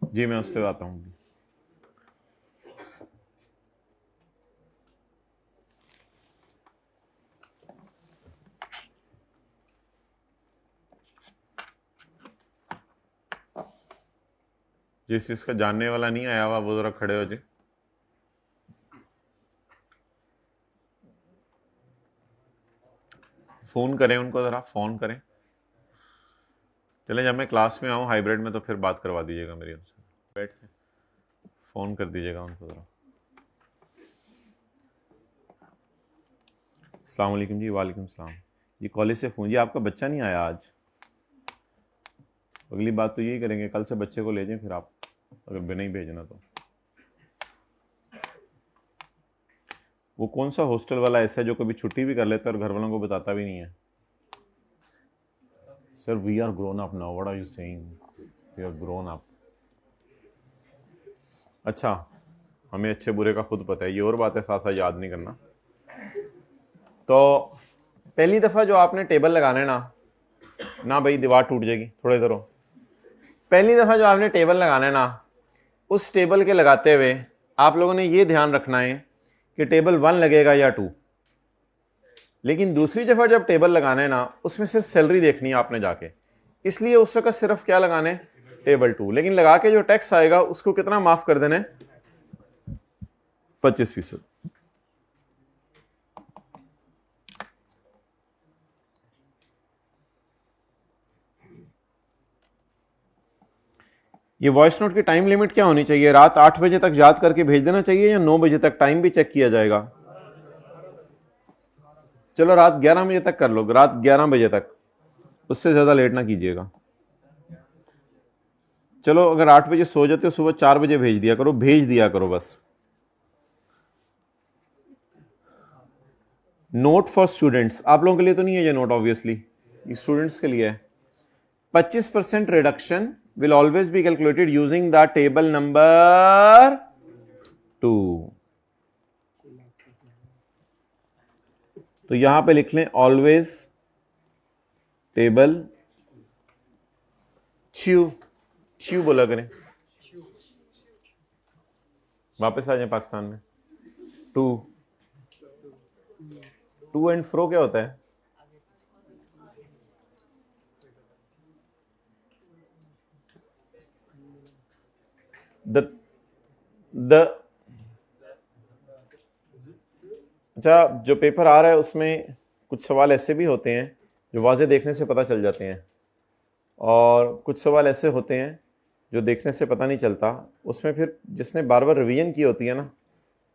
जी मैं उस पर आता हूँ। जिस जिसका जानने वाला नहीं आया हुआ वो जरा खड़े हो जाए। फोन करें उनको, जरा फोन करें। चले जब मैं क्लास में आऊँ हाइब्रिड में तो फिर बात करवा दीजिएगा मेरी उनसे, बैठ के फोन कर दीजिएगा उनको जरा। अस्सलाम वालेकुम जी। वालेकुम सलाम जी। कॉलेज से फोन जी, आपका बच्चा नहीं आया आज। अगली बात तो यही करेंगे, कल से बच्चे को ले जाएं फिर आप, अगर नहीं भेजना तो। वो कौन सा हॉस्टल वाला ऐसा है जो कभी छुट्टी भी कर लेता है और घर वालों को बताता भी नहीं है? Sir we are grown up now, what are you saying? We are grown up. अच्छा, हमें अच्छे बुरे का खुद पता है, ये और बात है, साथ साथ याद नहीं करना। तो पहली दफा जो आपने टेबल लगाने ना भाई दीवार टूट जाएगी, थोड़ा इधर हो। पहली दफा जो आपने टेबल लगाना है ना, उस टेबल के लगाते हुए आप लोगों ने ये ध्यान रखना है कि टेबल 1 लगेगा या 2। लेकिन दूसरी दफा जब टेबल लगाना है ना, उसमें सिर्फ सैलरी देखनी है आपने जाके, इसलिए उस वक्त सिर्फ क्या लगाना है? टेबल 2। लेकिन लगा के जो टैक्स आएगा उसको कितना माफ कर देना है? 25%। ये वॉइस नोट की टाइम लिमिट क्या होनी चाहिए? रात 8 बजे तक याद करके भेज देना चाहिए या 9 बजे तक? टाइम भी चेक किया जाएगा। चलो रात 11 बजे तक कर लो, रात 11 बजे तक, उससे ज्यादा लेट ना कीजिएगा। चलो अगर 8 बजे सो जाते हो, सुबह 4 बजे भेज दिया करो, भेज दिया करो बस। नोट फॉर स्टूडेंट्स, आप लोगों के लिए तो नहीं है ये नोट, ऑब्वियसली स्टूडेंट्स के लिए है। 25% reduction will always be calculated using the table number 2। तो यहां पे लिख लें ऑलवेज टेबल च्यू बोला करें। वापस आ जाए पाकिस्तान में। टू एंड फ्रो क्या होता है? अच्छा, जो पेपर आ रहा है उसमें कुछ सवाल ऐसे भी होते हैं जो वाज़े देखने से पता चल जाते हैं, और कुछ सवाल ऐसे होते हैं जो देखने से पता नहीं चलता। उसमें फिर जिसने बार बार रिवीजन की होती है ना,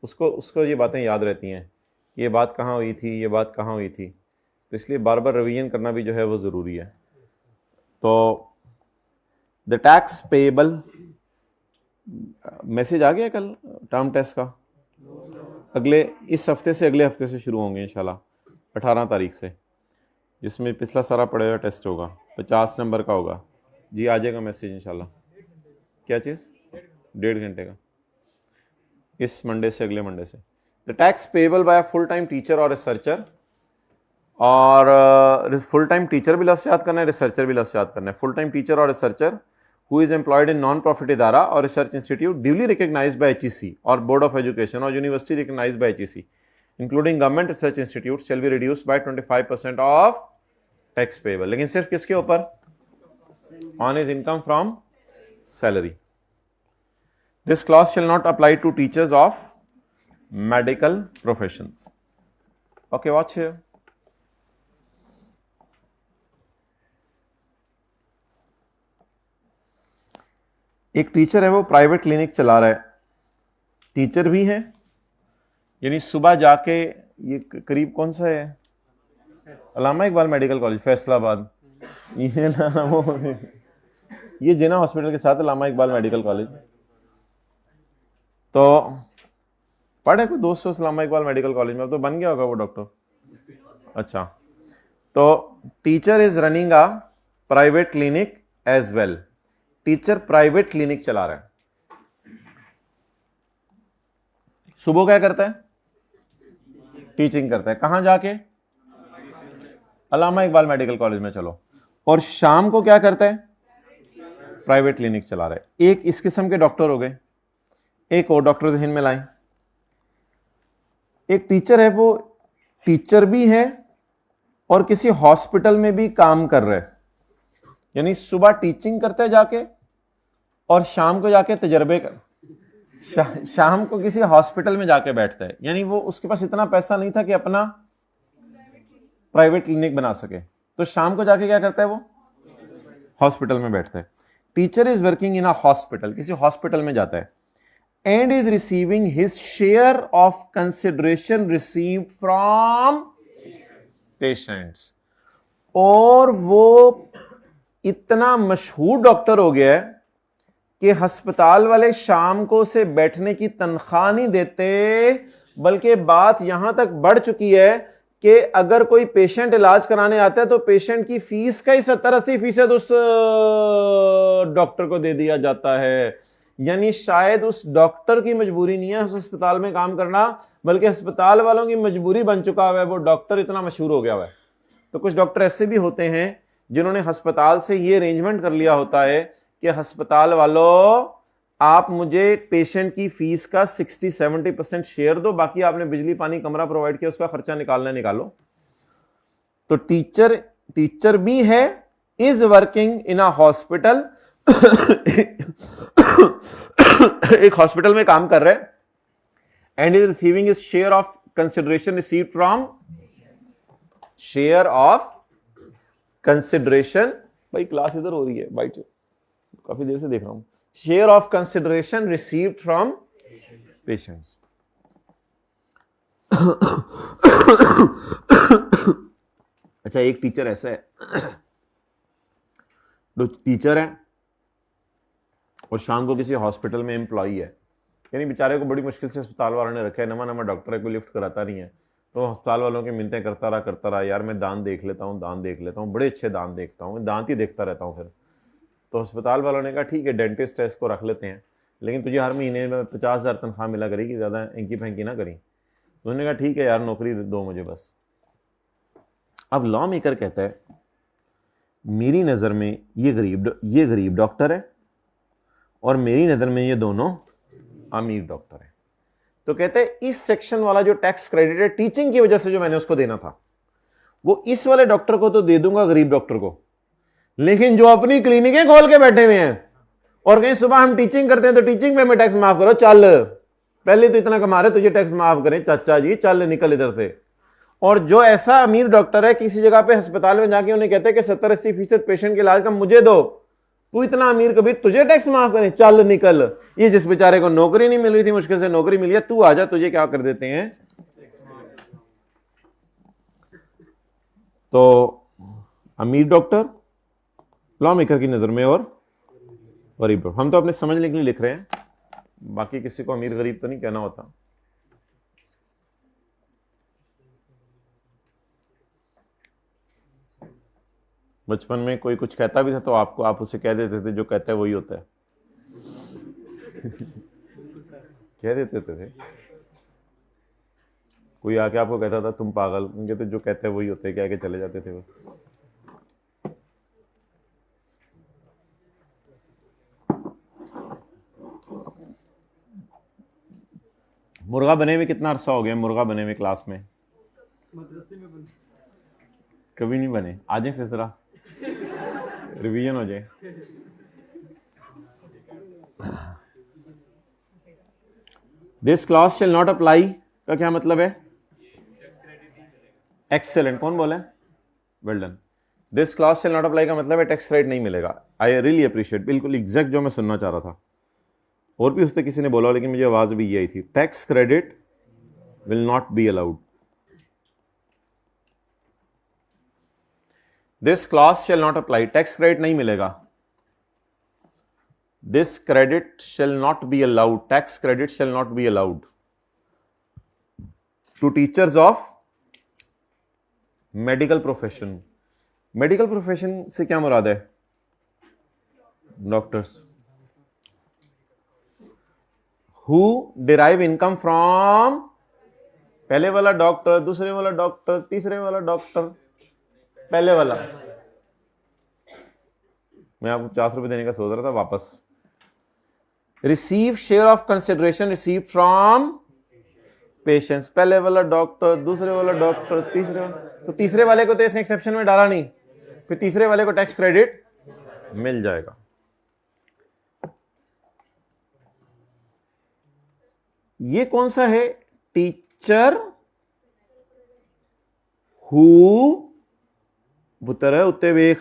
उसको ये बातें याद रहती हैं, ये बात कहाँ हुई थी, ये बात कहाँ हुई थी। तो इसलिए बार बार रिवीजन करना भी जो है वो ज़रूरी है। तो द टैक्स पेएबल, मैसेज आ गया कल टर्म टेस्ट का? अगले इस हफ्ते से अगले हफ्ते से शुरू होंगे इंशाल्लाह, 18 तारीख से, जिसमें पिछला सारा पढ़ा हुआ टेस्ट होगा, 50 नंबर का होगा। जी आ जाएगा मैसेज इंशाल्लाह। क्या चीज? 1.5 घंटे का, इस मंडे से अगले मंडे से। The tax payable by full time teacher और रिसर्चर, और फुल टाइम टीचर भी लफ्ज याद करना है, रिसर्चर भी लफ्ज याद करना है। फुल टाइम टीचर और researcher who is employed in non profit इदारा और research institute duly recognized by HEC और बोर्ड ऑफ एजुकेशन और university recognized by HEC including government research institute shall be reduced by 25% of tax payable. लेकिन सिर्फ किसके ऊपर? On his income from salary. This clause shall not apply to teachers of medical professions. Okay, watch here. एक teacher है, वो private clinic चला रहा है, टीचर भी है, यानी सुबह जाके, ये करीब कौन सा है? अल्लामा इकबाल मेडिकल कॉलेज फैसलाबाद, ये ना वो, ये जिना हॉस्पिटल के साथ अल्लामा इकबाल मेडिकल कॉलेज। तो पढ़े कोई दोस्तों अल्लामा इकबाल मेडिकल कॉलेज में, अब तो बन गया होगा वो डॉक्टर। अच्छा, तो teacher is running a private clinic as well. Teacher private clinic चला रहा है। सुबह क्या करता है? टीचिंग करता है। कहां जाके? अल्लामा इकबाल मेडिकल कॉलेज में, चलो। और शाम को क्या करता है? प्राइवेट क्लिनिक चला रहा है। एक इस किस्म के डॉक्टर हो गए। एक और डॉक्टर जहन में लाएं। एक टीचर है, वो टीचर भी है और किसी हॉस्पिटल में भी काम कर रहा है, यानी सुबह टीचिंग करता है जाके और शाम को जाके तजर्बे कर, शाम को किसी हॉस्पिटल में जाके बैठता है। यानी वो, उसके पास इतना पैसा नहीं था कि अपना प्राइवेट क्लिनिक बना सके, तो शाम को जाके क्या करता है? वो हॉस्पिटल में बैठता है। Teacher is working in a hospital, किसी हॉस्पिटल में जाता है, and is receiving his share of consideration receive from patients. और वो इतना मशहूर डॉक्टर हो गया है कि अस्पताल वाले शाम को से बैठने की तनख्वाह नहीं देते, बल्कि बात यहां तक बढ़ चुकी है कि अगर कोई पेशेंट इलाज कराने आता है तो पेशेंट की फीस का ही 70-80% उस डॉक्टर को दे दिया जाता है। यानी शायद उस डॉक्टर की मजबूरी नहीं है उस अस्पताल में काम करना, बल्कि अस्पताल वालों की मजबूरी बन चुका है, वो डॉक्टर इतना मशहूर हो गया हुआ है। तो कुछ डॉक्टर ऐसे भी होते हैं जिन्होंने अस्पताल से ये अरेंजमेंट कर लिया होता है कि अस्पताल वालों, आप मुझे पेशेंट की फीस का 60-70% शेयर दो, बाकी आपने बिजली पानी कमरा प्रोवाइड किया, उसका खर्चा निकालना निकालो। तो टीचर भी है, is working in a hospital, एक हॉस्पिटल में काम कर रहे हैं, and is receiving is share of consideration received from, share of consideration, भाई क्लास इधर हो रही है, बाइट काफी देर से देख रहा हूं। Share of consideration received from patients. अच्छा, एक टीचर ऐसा है, जो टीचर है और शाम को किसी हॉस्पिटल में एम्प्लॉई है, यानी बेचारे को बड़ी मुश्किल से अस्पताल वालों ने रखा है, नवा डॉक्टर है, कोई लिफ्ट कराता नहीं है, तो अस्पताल वालों की मिन्नतें करता रहा, यार मैं दान देख लेता हूँ, बड़े अच्छे दान देखता हूँ, दांत ही देखता रहता हूँ। फिर तो अस्पताल वालों ने कहा ठीक है, डेंटिस्ट है, इसको रख लेते हैं, लेकिन तुझे हर महीने में 50,000 तनख्वाह मिला करेगी, ज़्यादा एंकी फेंकी ना करी। तो उन्होंने कहा ठीक है यार, नौकरी दो मुझे बस। अब लॉ मेकर कहता है, मेरी नज़र में ये गरीब डॉक्टर है और मेरी नज़र में ये दोनों अमीर डॉक्टर है। तो कहते हैं इस सेक्शन वाला जो टैक्स क्रेडिट है टीचिंग की वजह से जो मैंने उसको देना था, वो इस वाले डॉक्टर को तो दे दूंगा, गरीब डॉक्टर को, लेकिन जो अपनी क्लिनिकें खोल के बैठे हुए हैं और कहीं सुबह हम टीचिंग करते हैं तो टीचिंग पे हमें टैक्स माफ करो, चल पहले तो इतना कमा रहे, तुझे टैक्स माफ करें चाचा जी, चल निकल इधर से। और जो ऐसा अमीर डॉक्टर है, किसी जगह पे अस्पताल में जाके उन्हें कहते हैं कि 70-80% पेशेंट के इलाज का मुझे दो, तू इतना अमीर कबीर, तुझे टैक्स माफ करें, चल निकल। ये जिस बेचारे को नौकरी नहीं मिल रही थी, मुश्किल से नौकरी मिली है, तू आजा, तुझे क्या कर देते हैं। तो अमीर डॉक्टर लॉ मेकर की नजर में और गरीब डॉक्टर, हम तो अपने समझने के लिए लिख रहे हैं, बाकी किसी को अमीर गरीब तो नहीं कहना होता। बचपन में कोई कुछ कहता भी था तो आप उसे कह देते थे, जो कहता है वही होता है। कह देते थे। कोई आके आपको कहता था तुम पागल, उनके तो जो कहते हैं वही होते हैं, कह के चले जाते थे वो। मुर्गा बने हुए कितना अरसा हो गया? मुर्गा बने हुए क्लास में मदरसे में बने। कभी नहीं बने। आ जाए फिर जरा रिवीजन हो जाए। This clause shall not apply का क्या मतलब है? एक्सेलेंट। कौन बोला? Well done. This clause shall not apply का मतलब है टैक्स क्रेडिट नहीं मिलेगा। आई रियली अप्रिशिएट, बिल्कुल एग्जैक्ट जो मैं सुनना चाह रहा था। और भी उससे किसी ने बोला, लेकिन मुझे आवाज भी ये आई थी, tax credit will not be allowed. This clause shall not apply, tax credit नहीं मिलेगा। This credit shall not be allowed, tax credit shall not be allowed to teachers of medical profession. Medical profession से क्या मुराद है? Doctors who derive income from, पहले वाला doctor, दूसरे वाला डॉक्टर, तीसरे वाला डॉक्टर, पहले वाला। मैं आपको 50 रुपए देने का सोच रहा था वापस। Receive share of consideration receive from patients, पहले वाला डॉक्टर, दूसरे वाला डॉक्टर, तीसरे वाला। तो तीसरे वाले को तो इसने एक्सेप्शन में डाला नहीं, फिर तीसरे वाले को टैक्स क्रेडिट मिल जाएगा। ये कौन सा है? टीचर हु बुतर उत्ते वेख,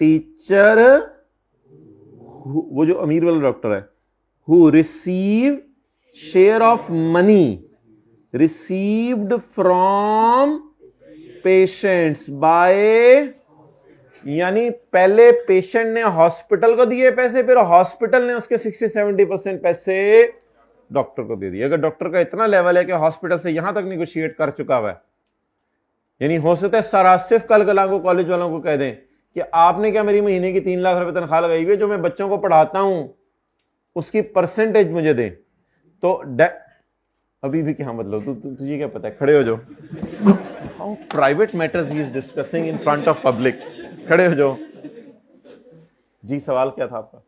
टीचर वो जो अमीर वाला डॉक्टर है, who receive share of money received from patients by, यानी पहले पेशेंट ने हॉस्पिटल को दिए पैसे, फिर हॉस्पिटल ने उसके 60-70% पैसे डॉक्टर को दे दिए। अगर डॉक्टर का इतना लेवल है कि हॉस्पिटल से यहां तक निगोशिएट कर चुका हुआ है, यानी हो सकता है सारा सिर्फ कल को कॉलेज वालों को कह दें कि आपने क्या मेरी महीने की 3 लाख रुपए तनख्वाह लगाई हुई है, जो मैं बच्चों को पढ़ाता हूं उसकी परसेंटेज मुझे दें, तो अभी भी क्या मतलब, तुझे क्या पता है? खड़े हो जाओ। How private matters he is discussing in front of public. खड़े हो जाओ जी। सवाल क्या था आपका?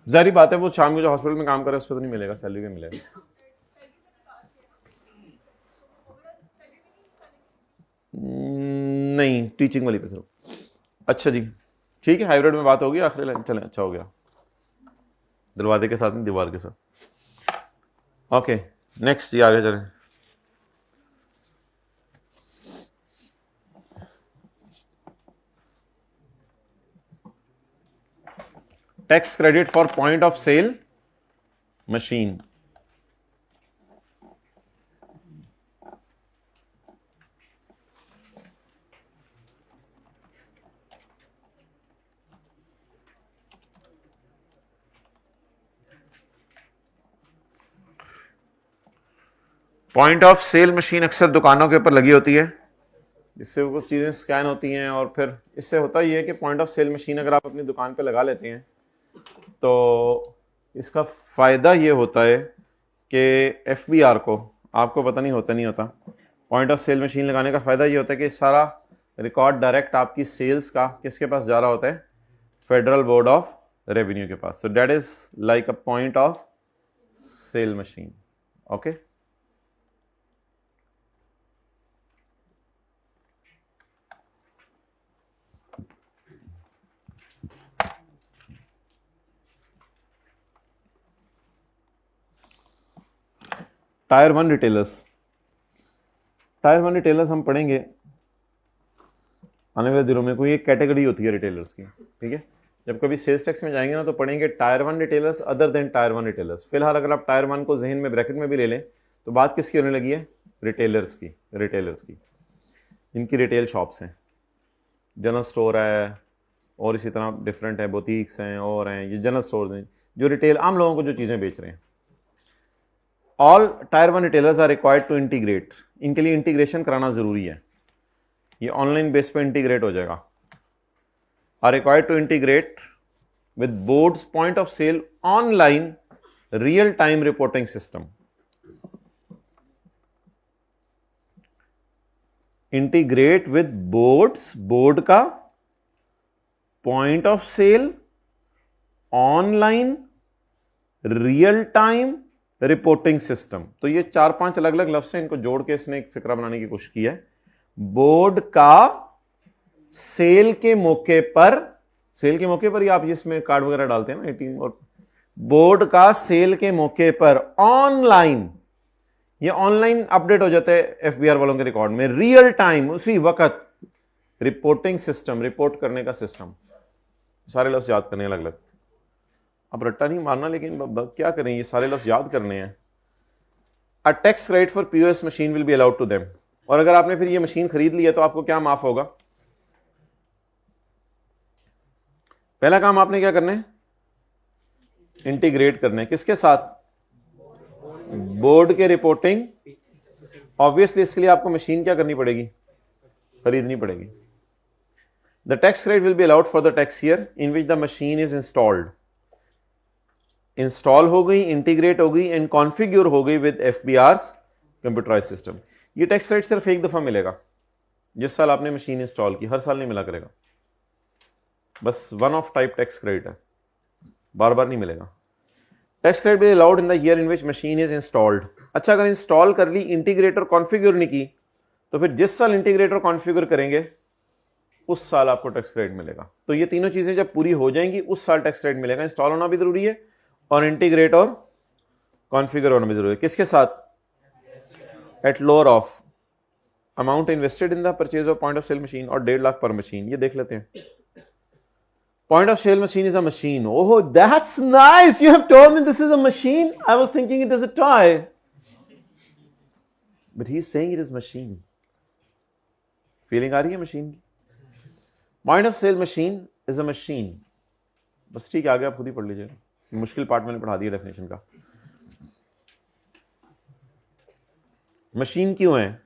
जारी बात है वो शाम को जो हॉस्पिटल में काम करे उस पर तो नहीं मिलेगा, सैलरी में मिलेगा। नहीं, टीचिंग वाली पे सिर्फ। अच्छा जी, ठीक है, हाइब्रिड में बात होगी। आखिरी लाइन चलें, अच्छा हो गया। दरवाजे के साथ नहीं, दीवार के साथ। ओके, नेक्स्ट जी, आगे चलें। Tax credit for point of sale machine. Point of sale machine अक्सर दुकानों के ऊपर लगी होती है, जिससे वो चीज़ें स्कैन होती हैं, और फिर इससे होता ये है कि पॉइंट ऑफ सेल मशीन अगर आप अपनी दुकान पे लगा लेते हैं तो इसका फ़ायदा ये होता है कि FBR को, आपको पता नहीं होता, पॉइंट ऑफ सेल मशीन लगाने का फ़ायदा ये होता है कि सारा रिकॉर्ड डायरेक्ट आपकी सेल्स का किसके पास जा रहा होता है? फेडरल बोर्ड ऑफ रेवेन्यू के पास। So that is like a point of sale machine. Okay, tier 1 retailers. Tier 1 retailers हम पढ़ेंगे आने वाले दिनों में। कोई एक कैटेगरी होती है रिटेलर्स की, ठीक है? जब कभी सेल्स टैक्स में जाएंगे ना तो पढ़ेंगे tyre 1 retailers other than tyre 1 retailers. फिलहाल अगर आप टायर 1 को जहन में ब्रैकेट में भी ले लें तो बात किसकी होने लगी है? रिटेलर्स की। इनकी रिटेल शॉप्स हैं, जनरल स्टोर है, और इसी तरह डिफरेंट है, बुटीक्स हैं, और हैं ये जनरल स्टोर हैं जो रिटेल आम लोगों को जो चीज़ें बेच रहे हैं। All tier 1 retailers are required to integrate. इनके लिए इंटीग्रेशन कराना ज़रूरी है। ये ऑनलाइन बेस पे इंटीग्रेट हो जाएगा। are required to integrate with board's point of sale online real time reporting system. Integrate with board का point of sale online real time reporting system. तो ये 4-5 अलग अलग लफ्ज हैं, इनको जोड़ के इसने एक फिक्रा बनाने की कोशिश की है. बोर्ड का सेल के मौके पर ही आप इसमें कार्ड वगैरह डालते हैं ना एटीएम, और बोर्ड का सेल के मौके पर ऑनलाइन, ये ऑनलाइन अपडेट हो जाता है एफबीआर वालों के रिकॉर्ड में, रियल टाइम उसी वक्त रिपोर्टिंग सिस्टम, रिपोर्ट करने का सिस्टम. सारे लफ्ज याद करने अलग अलग, अब रट्टा नहीं मारना, लेकिन क्या करें, ये सारे लफ्ज याद करने हैं. A tax credit for POS machine will be allowed to them. और अगर आपने फिर ये मशीन खरीद ली है तो आपको क्या माफ होगा? पहला काम आपने क्या करना है? इंटीग्रेट करना है. किसके साथ? बोर्ड के रिपोर्टिंग. ऑब्वियसली इसके लिए आपको मशीन क्या करनी पड़ेगी? खरीदनी पड़ेगी. The tax credit will be allowed for the tax year in which the machine is installed. Install हो गई, इंटीग्रेट हो गई एंड कॉन्फ़िगर हो गई विद एफबीआर's कंप्यूटराइज सिस्टम. ये टैक्स क्रेडिट सिर्फ एक दफा मिलेगा जिस साल आपने मशीन इंस्टॉल की, हर साल नहीं मिला करेगा. बस one of type tax credit है, बार बार नहीं मिलेगा. Tax credit will allowed in the year in which machine is installed. अच्छा, अगर इंस्टॉल कर ली, इंटीग्रेटर कॉन्फ़िगर नहीं की, तो फिर जिस साल इंटीग्रेटर कॉन्फ़िगर करेंगे उस साल आपको टैक्स क्रेडिट मिलेगा. तो ये तीनों चीजें जब पूरी हो जाएंगी उस साल टैक्स क्रेडिट मिलेगा. इंस्टॉल होना भी जरूरी है और इंटीग्रेट और कॉन्फ़िगर होना भी जरूरी है. किसके साथ? At lower of amount invested in the purchase of point of sale machine, और 1.5 लाख पर मशीन. ये देख लेते हैं. Point of sale machine is a machine. Oh, that's nice, you have told me this is a machine. I was thinking it is a toy, but he is saying it is machine. Feeling आ रही है machine की? Point of sale machine is a machine. बस ठीक है, आगे आप खुद ही पढ़ लीजिएगा, मुश्किल पार्ट मैंने पढ़ा दिया डेफिनेशन का. मशीन क्यों है?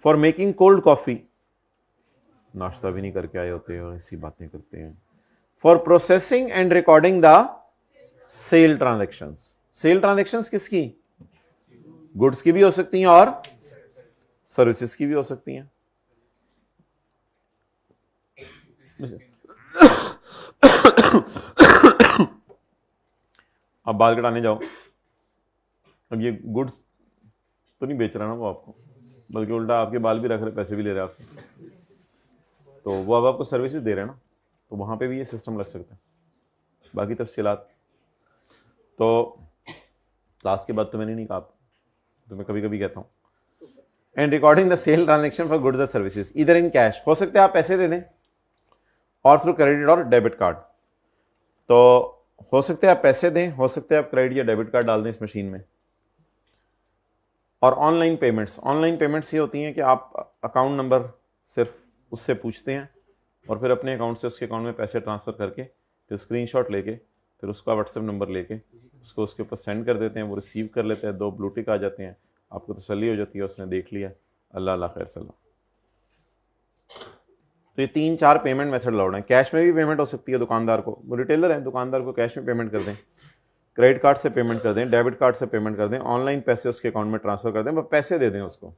फॉर मेकिंग कोल्ड कॉफी, नाश्ता भी नहीं करके आए होते और ऐसी बातें करते हैं. For processing and recording the sale transactions. Sale transactions किसकी? गुड्स की भी हो सकती हैं और सर्विसेज की भी हो सकती हैं. अब बाल कटाने जाओ, अब ये गुड्स तो नहीं बेच रहा ना वो आपको, बल्कि उल्टा आपके बाल भी रख रहे, पैसे भी ले रहे आपसे, तो वो अब आपको सर्विसेज दे रहे हैं ना, तो वहां पे भी ये सिस्टम लग सकता है. बाकी तफसीलात तो क्लास के बाद तो मैंने नहीं कहा, तो मैं कभी कभी कहता हूँ. And recording the sale transaction for goods and services इधर इन कैश. हो सकता है आप पैसे दे दें और थ्रू क्रेडिट और डेबिट कार्ड. तो हो सकते हैं आप पैसे दें, हो सकते हैं आप क्रेडिट या डेबिट कार्ड डाल दें इस मशीन में. और ऑनलाइन पेमेंट्स ये होती हैं कि आप अकाउंट नंबर सिर्फ उससे पूछते हैं और फिर अपने अकाउंट से उसके अकाउंट में पैसे ट्रांसफ़र करके फिर स्क्रीनशॉट लेके फिर उसका व्हाट्सएप नंबर लेके उसको उसके ऊपर सेंड कर देते हैं. वो रिसीव कर लेते हैं, 2 ब्लू टिक आ जाते हैं, आपको तसल्ली हो जाती है उसने देख लिया, अल्लाह अल्लाह खैर सल्ला. तो ये 3-4 पेमेंट मेथड अलाउड हैं. कैश में भी पेमेंट हो सकती है दुकानदार को, वो रिटेलर है, दुकानदार को कैश में पेमेंट कर दें, क्रेडिट कार्ड से पेमेंट कर दें, डेबिट कार्ड से पेमेंट कर दें, ऑनलाइन पैसे उसके अकाउंट में ट्रांसफर कर दें, बस पैसे दे दें उसको.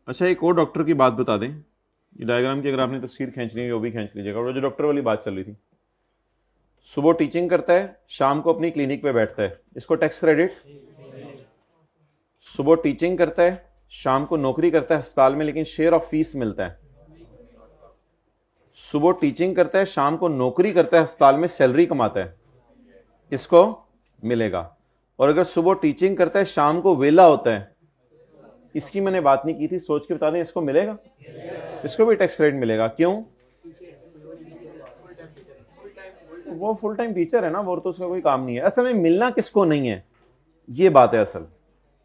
अच्छा, एक और डॉक्टर की बात बता दें. ये डायग्राम की अगर आपने तस्वीर खींचनी है वो भी खींच लीजिएगा. और जो डॉक्टर वाली बात चल रही थी, सुबह टीचिंग करता है, शाम को अपनी क्लिनिक पे बैठता है, इसको टैक्स क्रेडिट. सुबह टीचिंग करता है, शाम को नौकरी करता है अस्पताल में, लेकिन शेयर ऑफ फीस मिलता है. सुबह टीचिंग करता है, शाम को नौकरी करता है अस्पताल में, सैलरी कमाता है, इसको मिलेगा. और अगर सुबह टीचिंग करता है, शाम को वेला होता है, इसकी मैंने बात नहीं की थी, सोच के बता दें, इसको मिलेगा, इसको भी टैक्स क्रेडिट मिलेगा. क्यों? वो फुल टाइम टीचर है ना, वो तो उसका कोई काम नहीं है। असल में मिलना किसको नहीं है, ये बात है असल,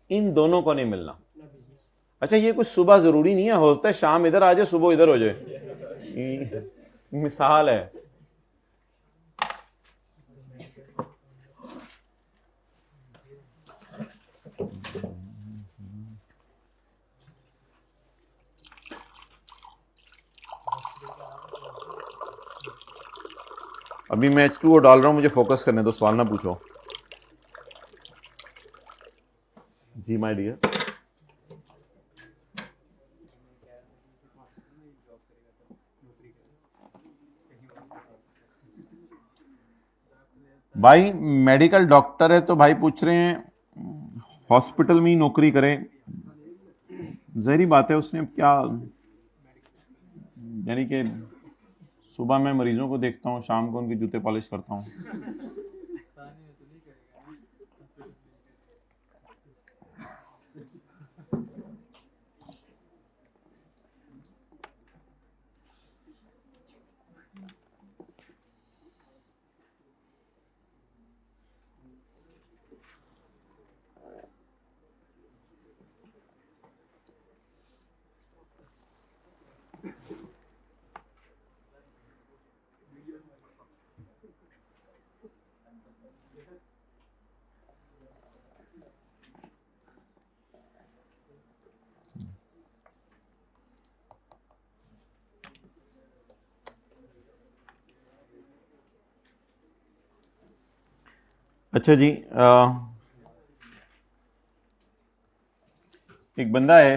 इन दोनों को नहीं मिलना। अच्छा ये कुछ सुबह जरूरी नहीं है, होता है शाम इधर आ जाए सुबह इधर हो जाए, मिसाल है। अभी मैं H2O डाल रहा हूं, मुझे फोकस करने दो, सवाल ना पूछो। जी माय डियर, भाई मेडिकल डॉक्टर है तो भाई पूछ रहे हैं हॉस्पिटल में ही नौकरी करे, जहरी बात है। उसने क्या, यानी कि सुबह मैं मरीजों को देखता हूँ, शाम को उनके जूते पॉलिश करता हूँ। अच्छा जी, एक बंदा है,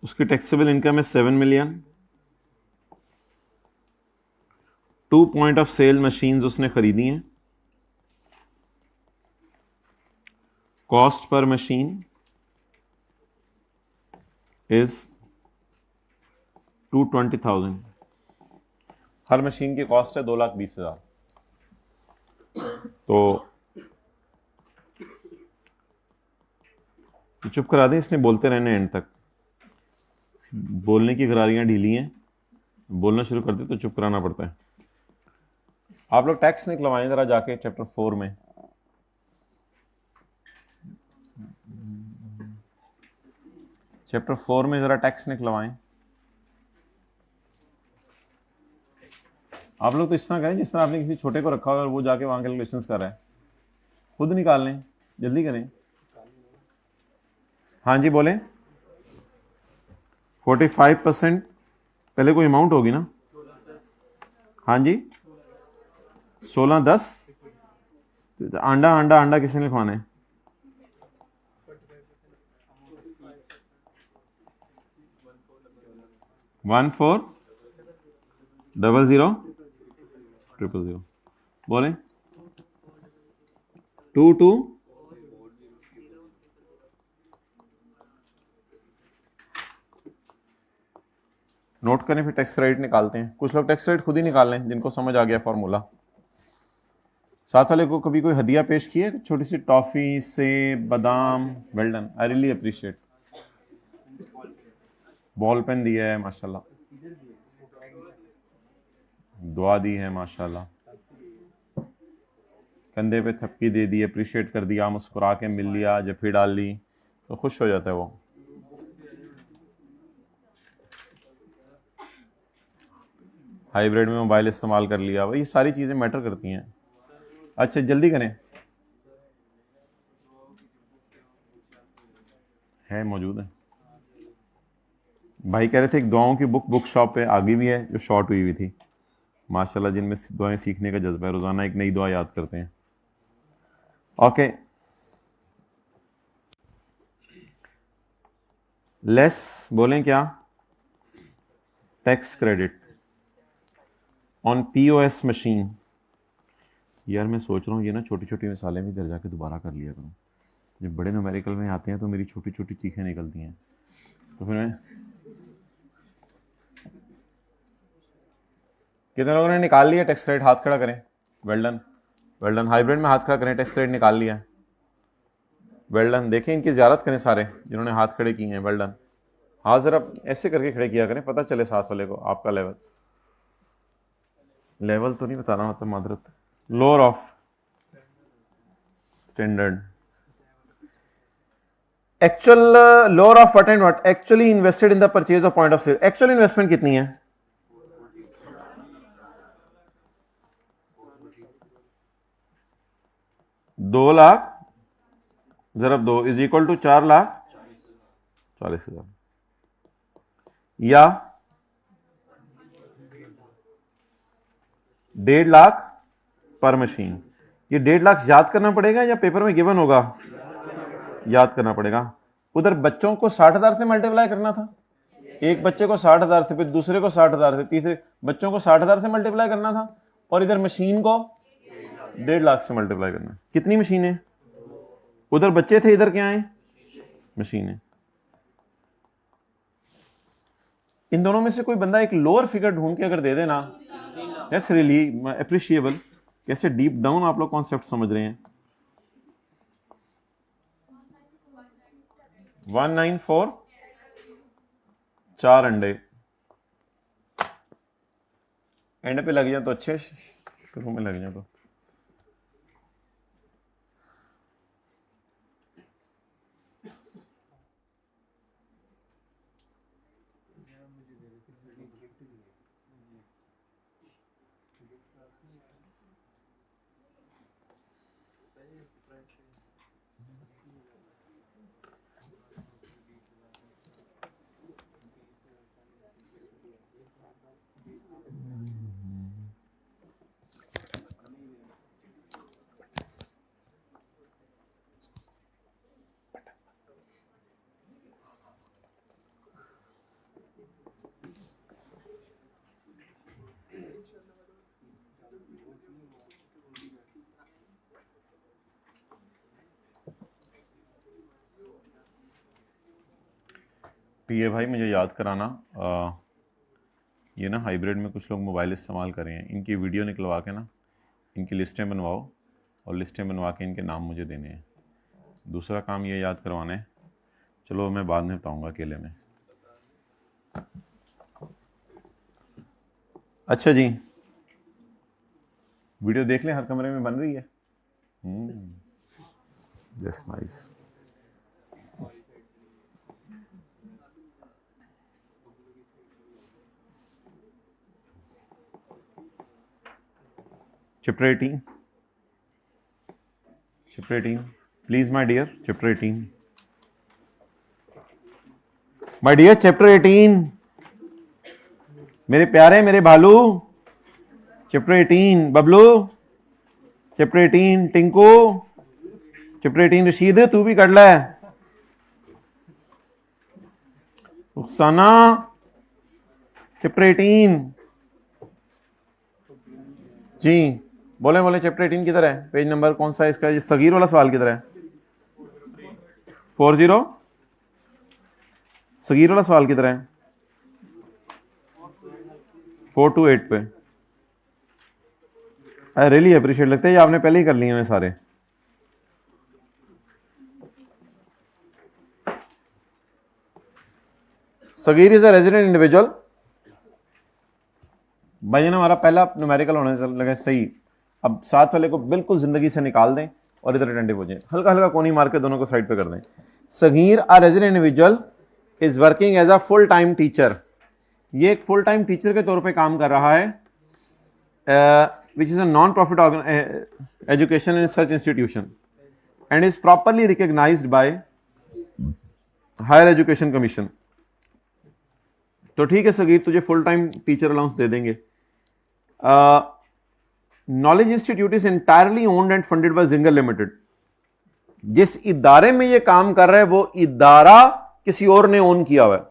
उसकी टैक्सेबल इनकम है 7 million. 2 point of sale machines उसने खरीदी हैं। Cost per machine is 220,000। हर मशीन की कॉस्ट है 2,20,000। तो चुप करा दें, इसने बोलते रहने एंड तक। बोलने की गरारियां ढीली हैं, बोलना शुरू कर दे तो चुप कराना पड़ता है। आप लोग टैक्स निकलवाएं जरा जाके चैप्टर 4 में। चैप्टर 4 में जरा टैक्स निकलवाएं। आप लोग तो इस तरह करें जिस तरह आपने किसी छोटे को रखा हुआ और वो जाके वहां कैलकुलेशंस कर रहा है। खुद निकाल लें, जल्दी करें। हाँ जी बोलें। 45% पहले कोई अमाउंट होगी ना। हाँ जी 16 10 अंडा अंडा अंडा किसने लिखवाना है? वन 4 00 000 बोलें। 2 2 नोट करें, फिर टैक्स क्रेडिट निकालते हैं। कुछ लोग टैक्स क्रेडिट खुद ही निकाल लें जिनको समझ आ गया फॉर्मूला। साथ वाले को कभी कोई हदिया पेश की है? छोटी सी टॉफी, सेब, बादाम? Well done, I really appreciate. Ball pen दिया है माशाल्लाह, दुआ दी है माशाल्लाह, कंधे पे थपकी दे दी, अप्रिशिएट कर दिया, मुस्कुरा के मिल लिया, जफ्फी डाल ली तो खुश हो जाता है वो। हाइब्रिड में मोबाइल इस्तेमाल कर लिया, ये सारी चीज़ें मैटर करती हैं। अच्छा जल्दी करें, है मौजूद है। भाई कह रहे थे एक दुआओं की बुक शॉप पे आगे भी है जो शॉर्ट हुई थी माशाल्लाह, जिनमें दुआएं सीखने का जज्बा है, रोजाना एक नई दुआ याद करते हैं। ओके, लेस बोलें क्या? Tax credit on POS machine. यार मैं सोच रहा हूँ ये ना छोटी छोटी मिसालें भी घर जाके दोबारा कर लिया करूँ। जब बड़े न्यूमेरिकल में आते हैं तो मेरी छोटी छोटी चीखें निकलती हैं, तो फिर मैं। कितने लोगों ने निकाल लिया टैक्स क्रेडिट? हाथ खड़ा करें। Well done, well done. Hybrid में हाथ खड़ा करें, टैक्स क्रेडिट निकाल लिया। Well done. देखें इनकी ज़ियारत करें सारे जिन्होंने हाथ खड़े किए हैं, वेल डन। हाँ ज़रा ऐसे करके खड़े किया करें, पता चले साथ वाले को आपका लेवल। लेवल तो नहीं बताना मतलब मादरत। Lower of standard. Actual lower of what and what? Actually invested in the purchase of point of sale. Actual investment कितनी है? 2 लाख ज़रब 2 इज इक्वल टू 4,40,000 या 1.5 लाख पर मशीन। ये 1.5 लाख याद करना पड़ेगा या पेपर में गिवन होगा? याद करना पड़ेगा। उधर बच्चों को 60,000 से मल्टीप्लाई करना था, एक बच्चे को 60,000 से, फिर दूसरे को 60,000 से, तीसरे बच्चों को 60,000 से मल्टीप्लाई करना था, और इधर मशीन को 1.5 लाख से मल्टीप्लाई करना। कितनी मशीनें? उधर बच्चे थे, इधर क्या है? मशीनें। इन दोनों में से कोई बंदा एक लोअर फिगर ढूंढ के अगर दे देना, दैट्स रियली अप्रिशिएबल। कैसे डीप डाउन आप लोग कॉन्सेप्ट समझ रहे हैं। 194 4 अंडे एंड पे लग जाए तो अच्छे, शुरू में लग जाए तो। ये भाई मुझे याद कराना, ये ना हाइब्रिड में कुछ लोग मोबाइल इस्तेमाल कर रहे हैं, इनकी वीडियो निकलवा के ना इनकी लिस्टें बनवाओ, और लिस्टें बनवा के इनके नाम मुझे देने हैं। दूसरा काम ये याद करवाना है, चलो मैं बाद में बताऊंगा अकेले में। अच्छा जी, वीडियो देख लें, हर कमरे में बन रही है। Just nice. Chapter 18. Chapter 18. Please, my dear, Chapter 18. My dear, Chapter 18. मेरे प्यारे, मेरे भालू, Chapter 18. Bablu, Chapter 18. Tinku, Chapter 18. Rashid, तू भी कर ले। रुखसाना, Chapter 18. जी बोले बोले। चैप्टर 18 किधर है? पेज नंबर कौन सा है इसका? ये सगीर वाला सवाल किधर है? 40। सगीर वाला सवाल किधर है? 428 पे। आई रियली अप्रिशिएट, लगता है ये आपने पहले ही कर लिए हैं सारे। Sagheer is a resident individual. भाई ना हमारा पहला न्यूमेरिकल होने से लगा सही। अब साथ वाले को बिल्कुल जिंदगी से निकाल दें और इधर अटेंटिव हो जाए, हल्का हल्का कोनी मार के दोनों को साइड पे कर दें। Sagheer a resident individual is working as a full time teacher. ये एक फुल टाइम टीचर के तौर पे काम कर रहा है, which is a non profit education in search institution and is properly recognized by higher education commission. तो ठीक है सगीर, तुझे फुल टाइम टीचर अलाउंस दे देंगे। Knowledge institute is entirely owned and funded by Zinger limited. जिस इदारे में ये काम कर रहा है वो इदारा किसी और ने ओन किया हुआ है।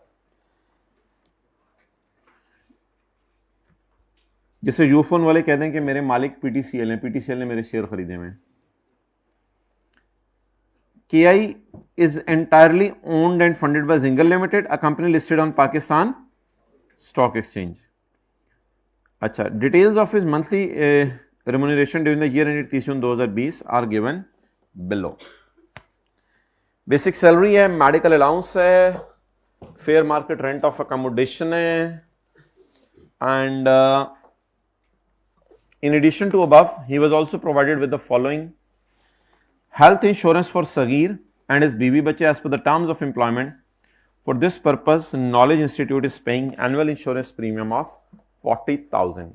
जिसे यूफोन वाले कहते हैं कि मेरे मालिक पीटीसीएल हैं, पीटीसीएल ने मेरे शेयर खरीदे हुए। KI is entirely owned and funded by Zingle Limited, a company listed on Pakistan Stock Exchange. अच्छा, details of his monthly remuneration during the year ended 30 June 2020 are given below. Basic salary है, medical allowance है, fair market rent of accommodation है, and in addition to above, he was also provided with the following: health insurance for Sagir and his Bibi Bache as per the terms of employment. For this purpose, Knowledge Institute is paying annual insurance premium of 40,000.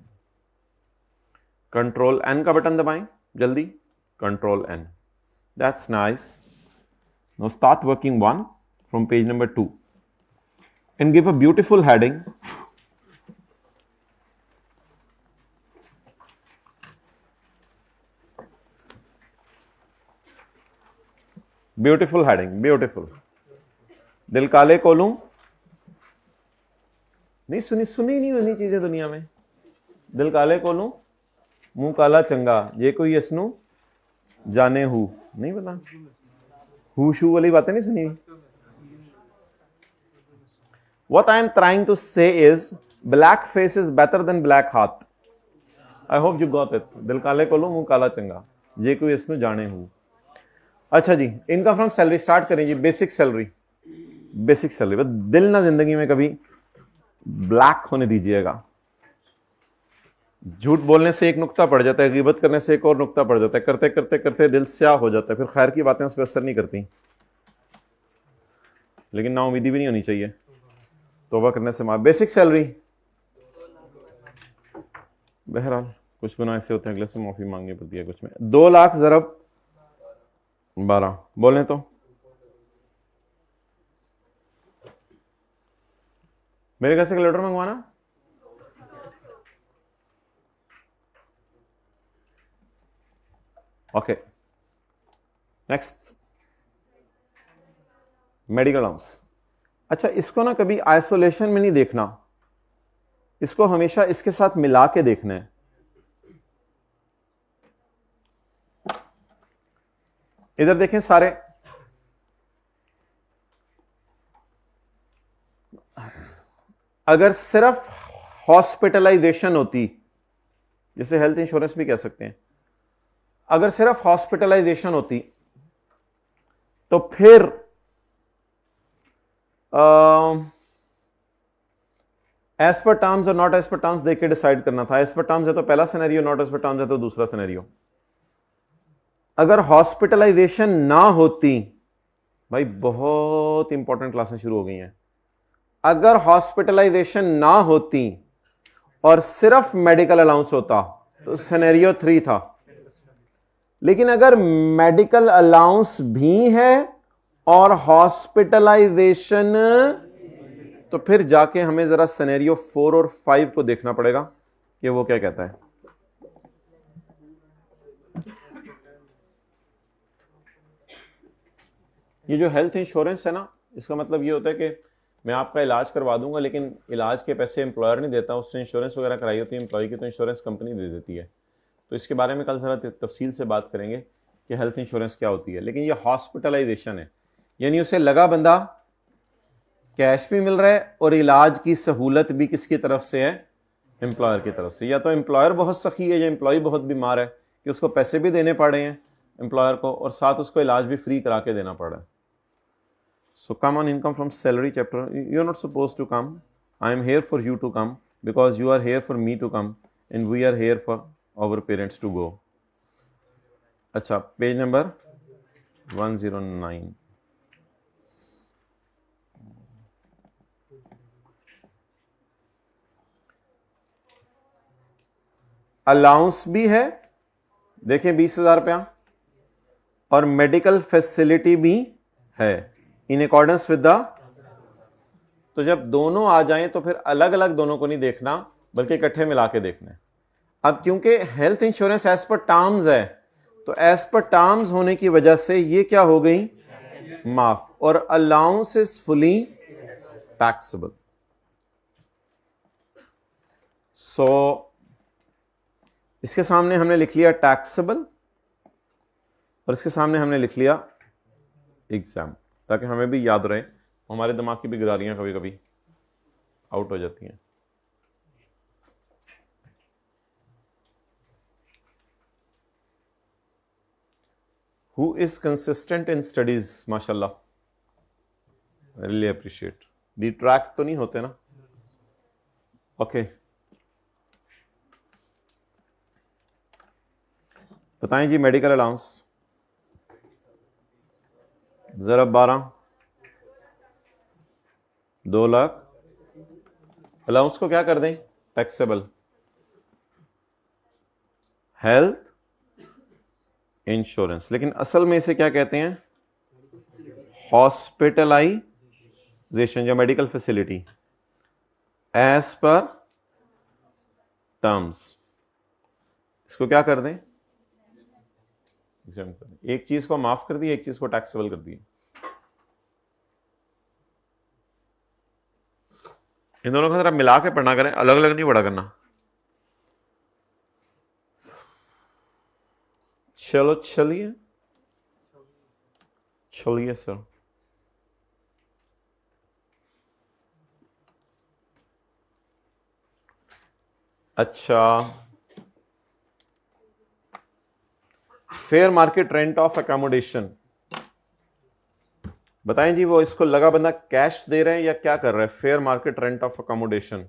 Control N का button दबाएं जल्दी, Control N. That's nice. Now start working one from page number 2 and give a beautiful heading. Beautiful heading, beautiful. दिल काले कोलू नहीं सुनी नहीं होनी चीजें दुनिया में। दिल काले कोलू मुंह काला चंगा, ये कोई इसनू जाने हु नहीं पता, हु शू वाली बातें नहीं सुनी। What I am trying to say is black face is better than black heart. I hope you got it. दिल काले कोलू मुंह काला चंगा, ये कोई इसनू जाने हु। अच्छा जी, इनकम फ्रॉम सैलरी स्टार्ट करें जी। बेसिक सैलरी, बेसिक सैलरी, बस दिल ना जिंदगी में कभी ब्लैक होने दीजिएगा। झूठ बोलने से एक नुक्ता पड़ जाता है, गिबत करने से एक और नुक्ता पड़ जाता है, करते करते करते दिल स्याह हो जाता है, फिर खैर की बातें उस पर असर नहीं करती। लेकिन ना उम्मीदी भी नहीं होनी चाहिए, तौबा करने से माफ। बेसिक सैलरी, बहरहाल कुछ गुनाह ऐसे होते हैं अगले से माफी मांगनी पड़ती है कुछ में। 2 लाख ज़रब 12 बोलें तो मेरे घर से कैलकुलेटर मंगवाना। Okay, next medical allowance. अच्छा, इसको ना कभी आइसोलेशन में नहीं देखना, इसको हमेशा इसके साथ मिला के देखना है। इधर देखें सारे, अगर सिर्फ हॉस्पिटलाइजेशन होती, जिसे हेल्थ इंश्योरेंस भी कह सकते हैं, अगर सिर्फ हॉस्पिटलाइजेशन होती तो फिर एज पर टर्म्स और नॉट एज पर टर्म्स देख के डिसाइड करना था। एज पर टर्म्स है तो पहला scenario, not as per terms है तो दूसरा सिनेरियो। अगर हॉस्पिटलाइजेशन ना होती, भाई बहुत इंपॉर्टेंट क्लासें शुरू हो गई हैं, अगर हॉस्पिटलाइजेशन ना होती और सिर्फ मेडिकल अलाउंस होता तो सिनेरियो 3 था। लेकिन अगर मेडिकल अलाउंस भी है और हॉस्पिटलाइजेशन, तो फिर जाके हमें जरा सिनेरियो 4 और 5 को देखना पड़ेगा कि वो क्या कहता है। ये जो हेल्थ इंश्योरेंस है ना, इसका मतलब ये होता है कि मैं आपका इलाज करवा दूंगा, लेकिन इलाज के पैसे एम्प्लॉयर नहीं देता, उसने इंश्योरेंस वगैरह कराई होती है एम्प्लॉय की, तो इंश्योरेंस कंपनी दे देती है। तो इसके बारे में कल जरा तफसील से बात करेंगे कि हेल्थ इंश्योरेंस क्या होती है। लेकिन ये हॉस्पिटलाइजेशन है, यानी उसे लगा बंदा कैश भी मिल रहा है और इलाज की सहूलत भी किसकी तरफ से है, एम्प्लॉयर की तरफ से। या तो एम्प्लॉयर बहुत सखी है या एम्प्लॉय बहुत बीमार है कि उसको पैसे भी देने पड़ रहे हैं एम्प्लॉयर को और साथ उसको इलाज भी फ्री करा के देना पड़ रहा है। So come on income from salary chapter. You're not supposed to come. I am here for you to come because you are here for me to come and we are here for our parents to go. अच्छा, page number 109। Allowance भी है, देखें 20,000 रुपया, और medical facility भी है in accordance with the. तो जब दोनों आ जाएं तो फिर अलग अलग दोनों को नहीं देखना बल्कि इकट्ठे मिला के देखना है। अब क्योंकि health insurance as per terms है, तो एज पर टर्म्स होने की वजह से ये क्या हो गई, माफ, और अलाउंस इज फुली टैक्सेबल। सो इसके सामने हमने लिख लिया टैक्सेबल और इसके सामने हमने लिख लिया एग्जाम, ताकि हमें भी याद रहे। हमारे दिमाग की भी गदारियां कभी कभी आउट हो जाती हैं। Who is consistent in studies? माशाल्लाह, really appreciate. Detract तो नहीं होते ना? Okay. बताएं जी मेडिकल अलाउंस जरा 12 2 लाख अलाउंस को क्या कर दें टैक्सेबल हेल्थ इंश्योरेंस लेकिन असल में इसे क्या कहते हैं हॉस्पिटलाइजेशन या medical facility as per terms इसको क्या कर दें एक चीज को माफ कर दिया एक चीज को टैक्सेबल कर दिया इन दोनों को जरा मिला के पढ़ना करें अलग अलग नहीं पढ़ा करना चलो चलिए चलिए सर अच्छा fair market rent of accommodation बताएं जी वो इसको लगा बंदा कैश दे रहे हैं या क्या कर रहे हैं fair market rent of accommodation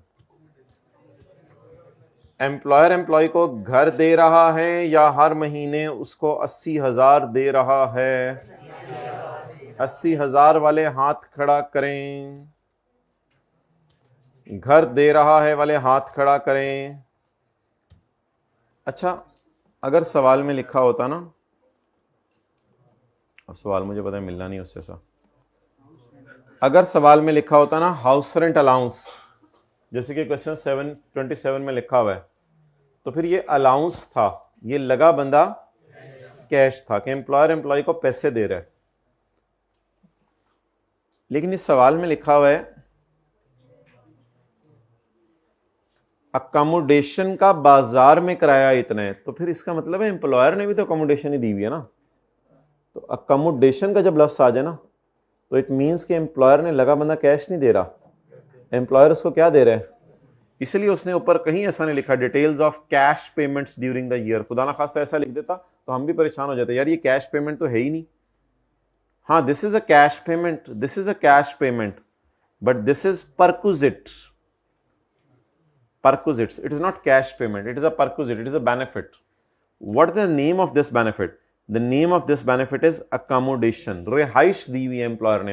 employer employee को घर दे रहा है या हर महीने उसको 80,000 दे रहा है 80,000 वाले हाथ खड़ा करें घर दे रहा है वाले हाथ खड़ा करें अच्छा अगर सवाल में लिखा होता ना अब सवाल मुझे पता है मिलना नहीं उससे सा अगर सवाल में लिखा होता ना हाउस रेंट अलाउंस जैसे कि क्वेश्चन 727 में लिखा हुआ है तो फिर ये अलाउंस था ये लगा बंदा कैश था कि एम्प्लॉयर एम्प्लॉय को पैसे दे रहा है लेकिन इस सवाल में लिखा हुआ है अकोमोडेशन का बाजार में किराया इतना है तो फिर इसका मतलब है एम्प्लॉयर ने भी तो अकोमोडेशन ही दी हुई है ना तो अकोमोडेशन का जब लफ्ज आ जाए ना तो इट मींस कि एम्प्लॉयर ने लगा बंदा कैश नहीं दे रहा एम्प्लॉयर उसको क्या दे रहा है इसलिए उसने ऊपर कहीं ऐसा नहीं लिखा details of cash payments during the year खुदा ना खास्ता ऐसा लिख देता तो हम भी परेशान हो जाते यार ये कैश पेमेंट तो है ही नहीं हाँ this is a cash payment but this is perquisites it is not cash payment it is a perquisite it is a benefit what is the name of this benefit the name of this benefit is accommodation रिहाइश दी हुई है employer ने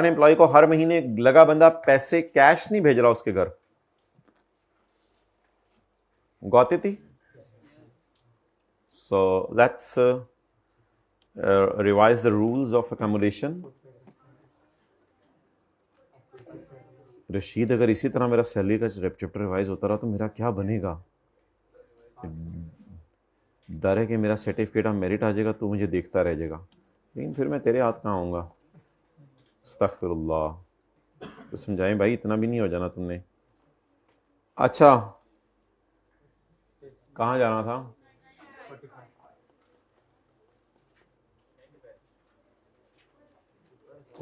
employ को हर महीने लगा बंदा पैसे cash नहीं भेज रहा उसके घर got it so let's revise the rules of accommodation Rashid अगर इसी तरह मेरा सैलरी का चैप्टर रिवाइज होता रहा तो मेरा क्या बनेगा डर है कि मेरा सर्टिफिकेट ऑफ मेरिट आ जाएगा तो मुझे देखता रह जाएगा लेकिन फिर मैं तेरे हाथ कहाँ आऊँगा अस्तगफिरुल्लाह तो समझाएं भाई इतना भी नहीं हो जाना तुमने अच्छा कहाँ जाना था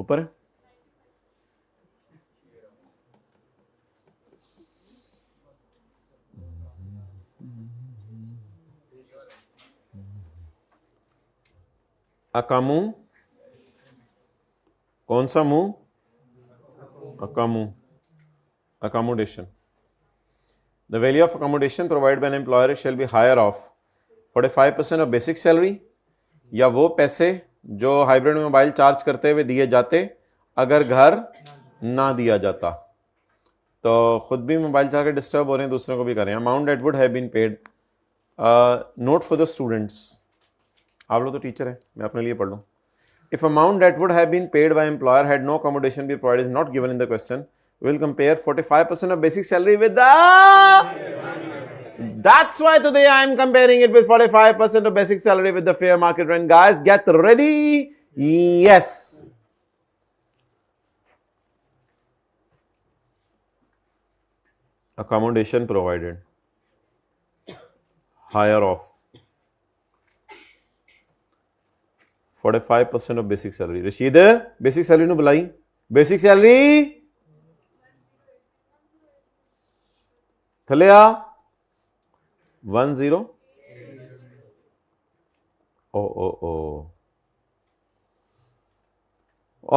ऊपर अकामू कौन सा मुंह अकामू accommodation the value of accommodation provided by an employer shall be higher of 45% of basic salary या वो पैसे जो हाइब्रिड मोबाइल चार्ज करते हुए दिए जाते अगर घर ना दिया जाता तो खुद भी मोबाइल चला के डिस्टर्ब हो रहे हैं दूसरों को भी करें amount that would have been paid not for the students आप लोग तो टीचर है मैं अपने लिए पढ़ लूँ if amount that would have been paid by employer had no accommodation be provided is not given in the question we will compare 45% of basic salary with the that's why today I am comparing it with 45% of basic salary with the fair market rent guys get ready yes accommodation provided higher of 45% of basic salary Rashid basic salary nu bulai basic salary thale aa 10 ओ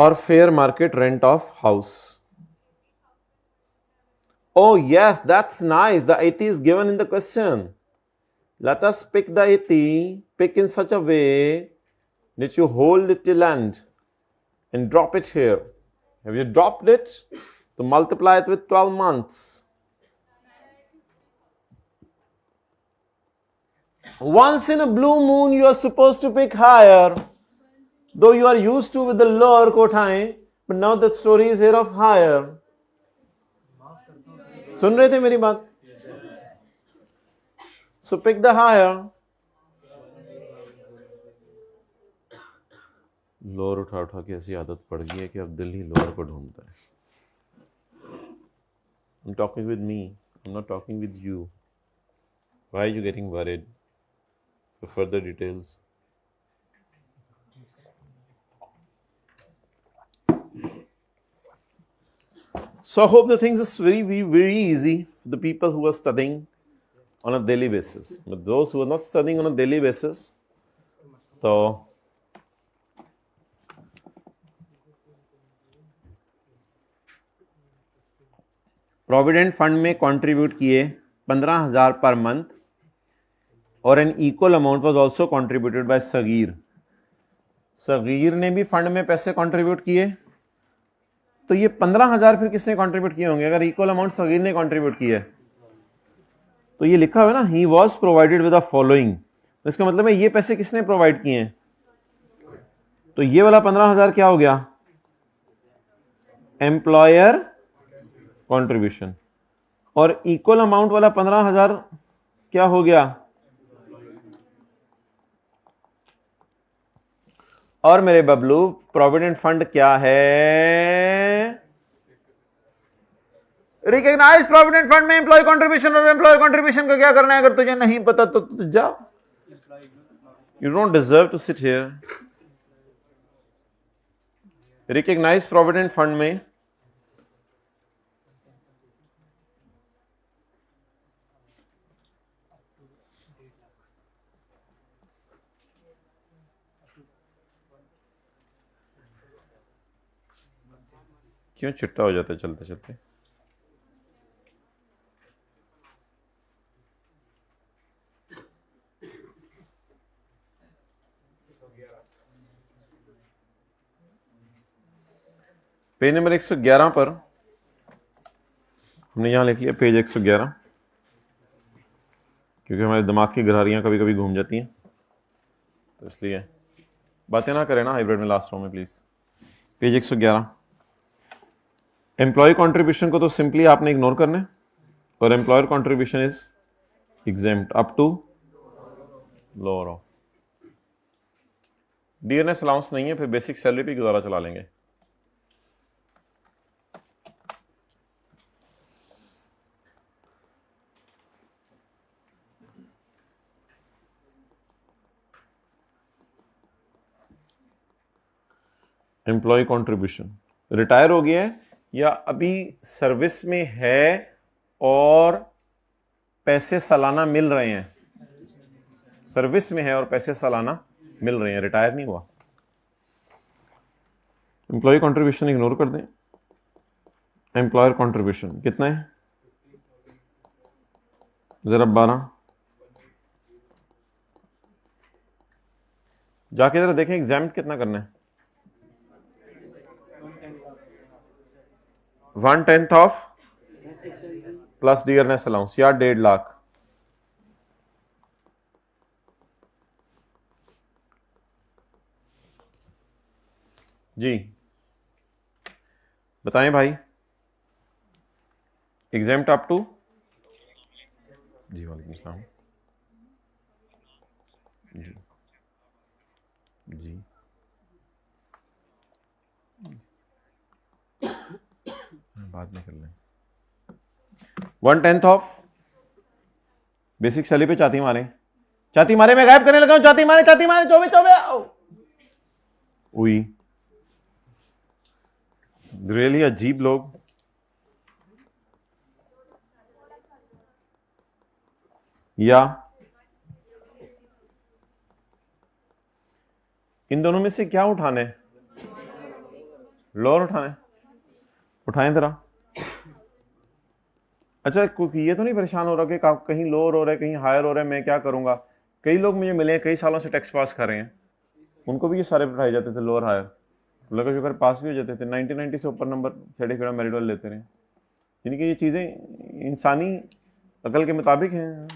और fair market rent of house. Oh yes, that's nice. The 80 is given in the question. Let us pick the 80, pick in such a way that you hold it till end and drop it here. Have you dropped it? To multiply it with 12 months. Once in a blue moon, you are supposed to pick higher, though you are used to with the lower quotient, but now the story is here of higher. सुन रहे थे मेरी बात? So pick the higher. Lower उठा उठा के ऐसी आदत पड़ गई है कि अब दिल ही लोअर को ढूंढता है. I'm talking with me. I'm not talking with you. Why are you getting worried? For further details. So I hope the things is very easy for the people who are studying on a daily basis. But those who are not studying on a daily basis, so provident fund में contribute किए 15,000 per month और an equal amount was also contributed by Sagheer. Sagheer ने भी fund में पैसे contribute किए, तो ये 15,000 फिर किसने कंट्रीब्यूट किए होंगे? अगर इक्वल अमाउंट सगीर ने कंट्रीब्यूट किया है तो ये लिखा हुआ है ना, he was provided with the following. तो इसका मतलब है ये पैसे किसने प्रोवाइड किए हैं? तो ये वाला 15,000 क्या हो गया? Employer contribution. और इक्वल अमाउंट वाला 15,000 क्या हो गया? और मेरे बबलू प्रोविडेंट फंड क्या है? रिकॉग्नाइज प्रोविडेंट फंड में एम्प्लॉय कंट्रीब्यूशन. और एम्प्लॉय कंट्रीब्यूशन का क्या करना है? अगर तुझे नहीं पता तो जा, you don't deserve to sit here. Recognize provident fund में क्यों चिट्टा हो जाता है चलते चलते? पेज नंबर 111 पर हमने यहां लिखी है पेज 111, क्योंकि हमारे दिमाग की गहरारियां कभी कभी घूम जाती हैं, तो इसलिए बातें ना करें ना हाइब्रिड में लास्ट रो में प्लीज. पेज 111. एम्प्लॉय कंट्रीब्यूशन को तो सिंपली आपने इग्नोर करना है, और employer contribution is exempt up to lower of. DNS allowance नहीं है, फिर बेसिक सैलरी पे गुजारा चला लेंगे. एम्प्लॉय कंट्रीब्यूशन रिटायर हो गया है या अभी सर्विस में है और पैसे सालाना मिल रहे हैं? सर्विस में है और पैसे सालाना मिल रहे हैं, रिटायर नहीं हुआ. एम्प्लॉय कंट्रीब्यूशन इग्नोर कर दें. एम्प्लॉयर कंट्रीब्यूशन कितना है? जरा 12 जाके जरा देखें एग्जाम कितना करना है. 1/10 ऑफ प्लस डियरनेस अलाउंस या 1.5 लाख. जी बताएं भाई. Exempt up to. जी वालेकुम सलाम. जी जी बाद में कर लें. 1/10 ऑफ बेसिक सैलरी पे चाती मारे. चाती मारे मैं गायब करने लगा हूं. चाती मारे 24 हुई. रियली अजीब लोग. या इन दोनों में से क्या उठाने, लोअर उठाने, उठाएं जरा। अच्छा ये तो नहीं परेशान हो रहा कि कहीं लोअर हो रहा है कहीं हायर हो रहा है, मैं क्या करूंगा। कई लोग मुझे मिले हैं कई सालों से टैक्स पास कर रहे हैं, उनको भी ये सारे उठाए जाते थे लोअर हायर, लगा शुक्र पास भी हो जाते थे, 90 से ऊपर नंबर सर्टिफिकेट मेरिट वाले लेते रहे। यानी कि ये चीज़ें इंसानी अकल के मुताबिक हैं,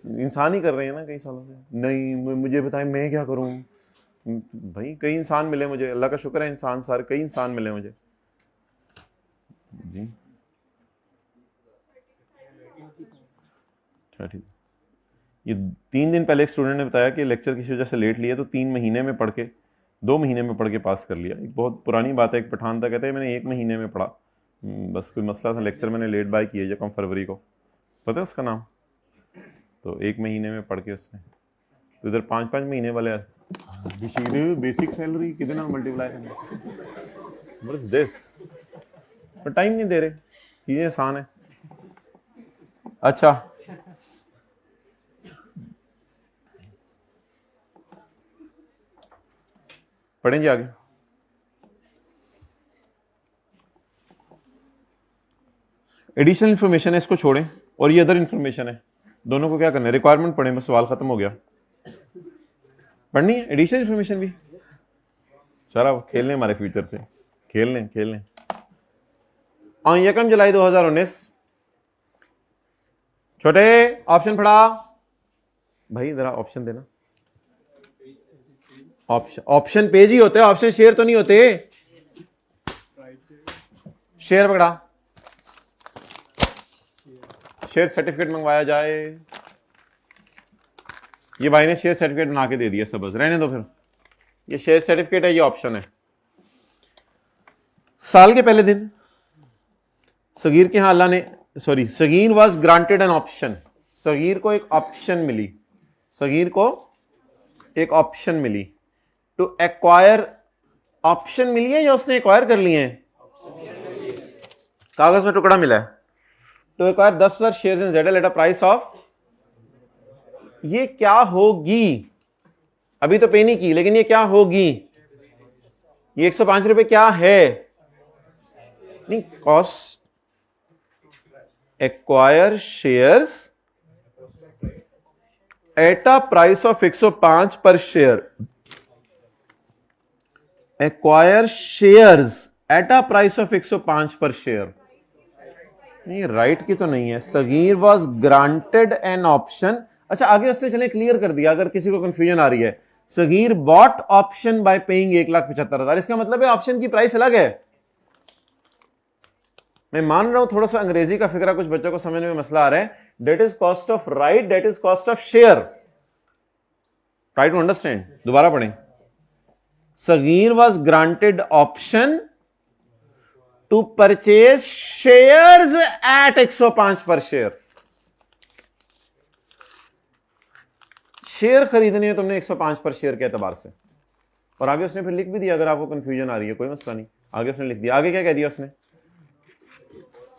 इंसान ही कर रहे हैं ना कई सालों से। नहीं मुझे बताएं मैं क्या करूं। भाई कई इंसान मिले मुझे, अल्लाह का शुक्र है इंसान सारे कई इंसान मिले मुझे जी। ठीक, ये 3 दिन पहले एक स्टूडेंट ने बताया कि लेक्चर किसी वजह से लेट लिया तो 2 महीने में पढ़ के पास कर लिया। एक बहुत पुरानी बात है, एक पठान था कहते हैं मैंने 1 महीने में पढ़ा, बस कोई मसला था, लेक्चर मैंने लेट बाय किया जब फरवरी को, पता है उसका नाम, तो 1 महीने में पढ़ के उसने, तो इधर 5-5 महीने वाले बेसिक सैलरी कितना मल्टीप्लाई करना, व्हाट इज दिस, पर टाइम नहीं दे रहे, चीजें आसान है। अच्छा पढ़ेंगे आगे। एडिशनल इंफॉर्मेशन है, इसको छोड़ें, और ये अदर इंफॉर्मेशन है, दोनों को क्या करना है, रिक्वायरमेंट पढ़ें, बस सवाल खत्म हो गया। पढ़नी है एडिशनल इंफॉर्मेशन भी, चलो खेल लें हमारे फ्यूचर से, खेल लें। 1 जुलाई 2019 छोटे ऑप्शन पढ़ा भाई, जरा ऑप्शन देना, ऑप्शन पेज ही होते हैं, ऑप्शन शेयर तो नहीं होते। शेयर पकड़ा, शेयर सर्टिफिकेट मंगवाया जाए, ये भाई ने शेयर सर्टिफिकेट बना के दे दिया, सब बस रहने दो फिर, ये शेयर सर्टिफिकेट है, ये ऑप्शन है। साल के पहले दिन सगीर के यहां अल्लाह ने Sagir was granted an option, Sagir को एक ऑप्शन मिली, टू एक्वायर, ऑप्शन मिली है या उसने एक्वायर कर लिए हैं, कागज में टुकड़ा मिला है, to acquire 10,000 shares in ZL at a price of, ये क्या होगी, अभी तो पे नहीं की, लेकिन ये क्या होगी, ये 105 रुपए क्या है, नहीं cost, acquire shares at a price of 105 per share, acquire shares at a price of 105 per share, नहीं राइट की तो नहीं है। Sagheer was granted an option, अच्छा आगे उसने चले क्लियर कर दिया अगर किसी को कंफ्यूजन आ रही है, Sagir bought option by paying 1,75,000, इसका मतलब है ऑप्शन की प्राइस अलग है। मैं मान रहा हूं थोड़ा सा अंग्रेजी का फिक्रा कुछ बच्चों को समझने में मसला आ रहा है, that is cost of right, that is cost of share, try to understand, दोबारा पढ़ें। Sagir was granted option to purchase shares at 105 per share, share खरीदने हैं तुमने 105 पर शेयर के एतबार से, और आगे उसने फिर लिख भी दिया, अगर आपको कंफ्यूजन आ रही है कोई मसला नहीं, आगे उसने लिख दिया, आगे क्या कह दिया उसने,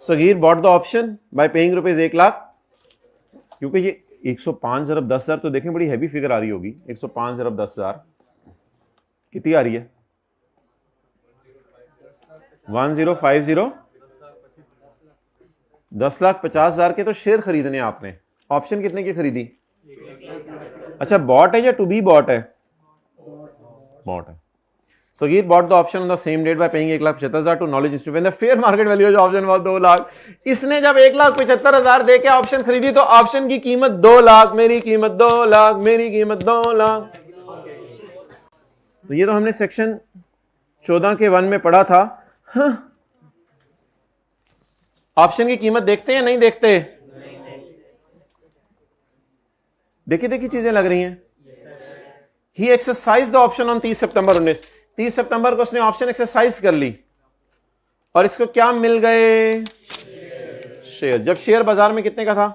Sagir bought the option by paying rupees 1,00,000, क्योंकि ये 105 ज़रब 10,000 तो देखें बड़ी हैवी फिगर आ रही होगी, 105 ज़रब 10,000 कितनी आ रही है, 1050, 10,50,000 के तो शेयर खरीदने आपने, ऑप्शन कितने की खरीदी, अच्छा बॉट है या टू बी बॉट है, बॉट है। Sagir bought the option on the same date by paying 1,75,000 to knowledge institute, when the fair market value of option was 2 lakh, इसने जब 1,75,000 दे के ऑप्शन खरीदी तो ऑप्शन की कीमत 2 लाख, मेरी कीमत 2 लाख, मेरी कीमत 2 लाख। तो ये तो हमने सेक्शन 14 के 1 में पढ़ा था। हाँ। ऑप्शन की कीमत देखते हैं नहीं देखते, देखी चीजें लग रही हैं। ही एक्सरसाइज द ऑप्शन ऑन 30 सितंबर 19, 30 सितंबर को उसने ऑप्शन एक्सरसाइज कर ली और इसको क्या मिल गए, शेयर। जब शेयर बाजार में कितने का था,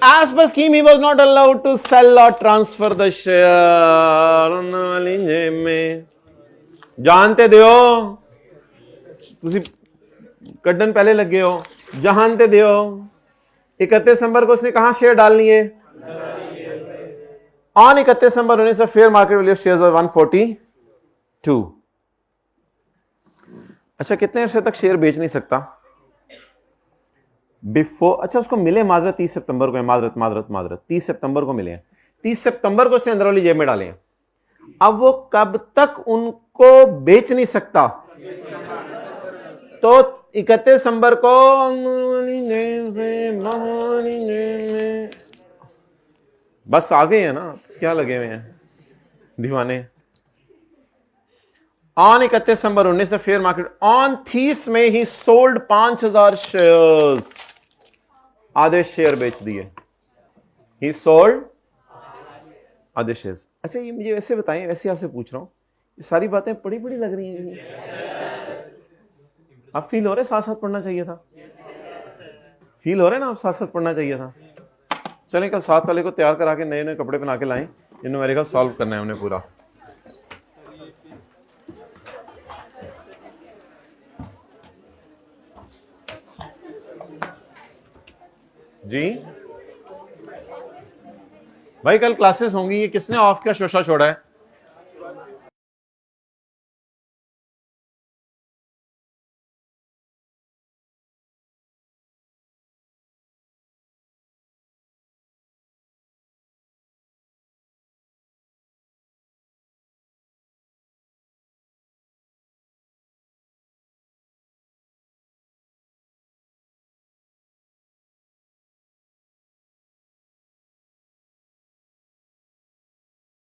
एज पर स्कीम ही was not allowed to sell और ट्रांसफर द शेयर में, जानते दियो तुसी कड्डन पहले लगे हो, जानते दियो 31 दिसंबर को उसने कहां शेयर डालनी है, ऑन 31 दिसंबर 19 से फेयर मार्केट वैल्यू शेयर्स 142। अच्छा, कितने अर्से तक शेयर बेच नहीं सकता बिफोर, अच्छा उसको मिले माजरत 30 सितंबर को, माजरत 30 सितंबर को मिले हैं, 30 सितंबर को उसने अंदर वाली जेब में डाले हैं। अब वो कब तक उनको बेच नहीं सकता? तो 31 दिसंबर को बस आ गए हैं ना, क्या लगे हुए हैं दीवाने। ऑन 31 दिसंबर 19 से फेयर मार्केट, ऑन 30 में ही सोल्ड 5000 शेयर्स, आधे शेयर बेच दिए, ही सोल्ड आधे शेयर्स। अच्छा ये मुझे वैसे बताएं, वैसे आपसे पूछ रहा हूं, ये सारी बातें बड़ी बड़ी लग रही हैं, आप फील हो रहे साथ साथ पढ़ना चाहिए था, फील हो रहे ना आप साथ साथ पढ़ना चाहिए था। चलें कल साथ वाले को तैयार करा के नए नए कपड़े पहना के लाएं, ये न्यूमेरिकल सॉल्व करना है हमने पूरा। जी भाई कल क्लासेस होंगी, ये किसने ऑफ का शोशा छोड़ा है?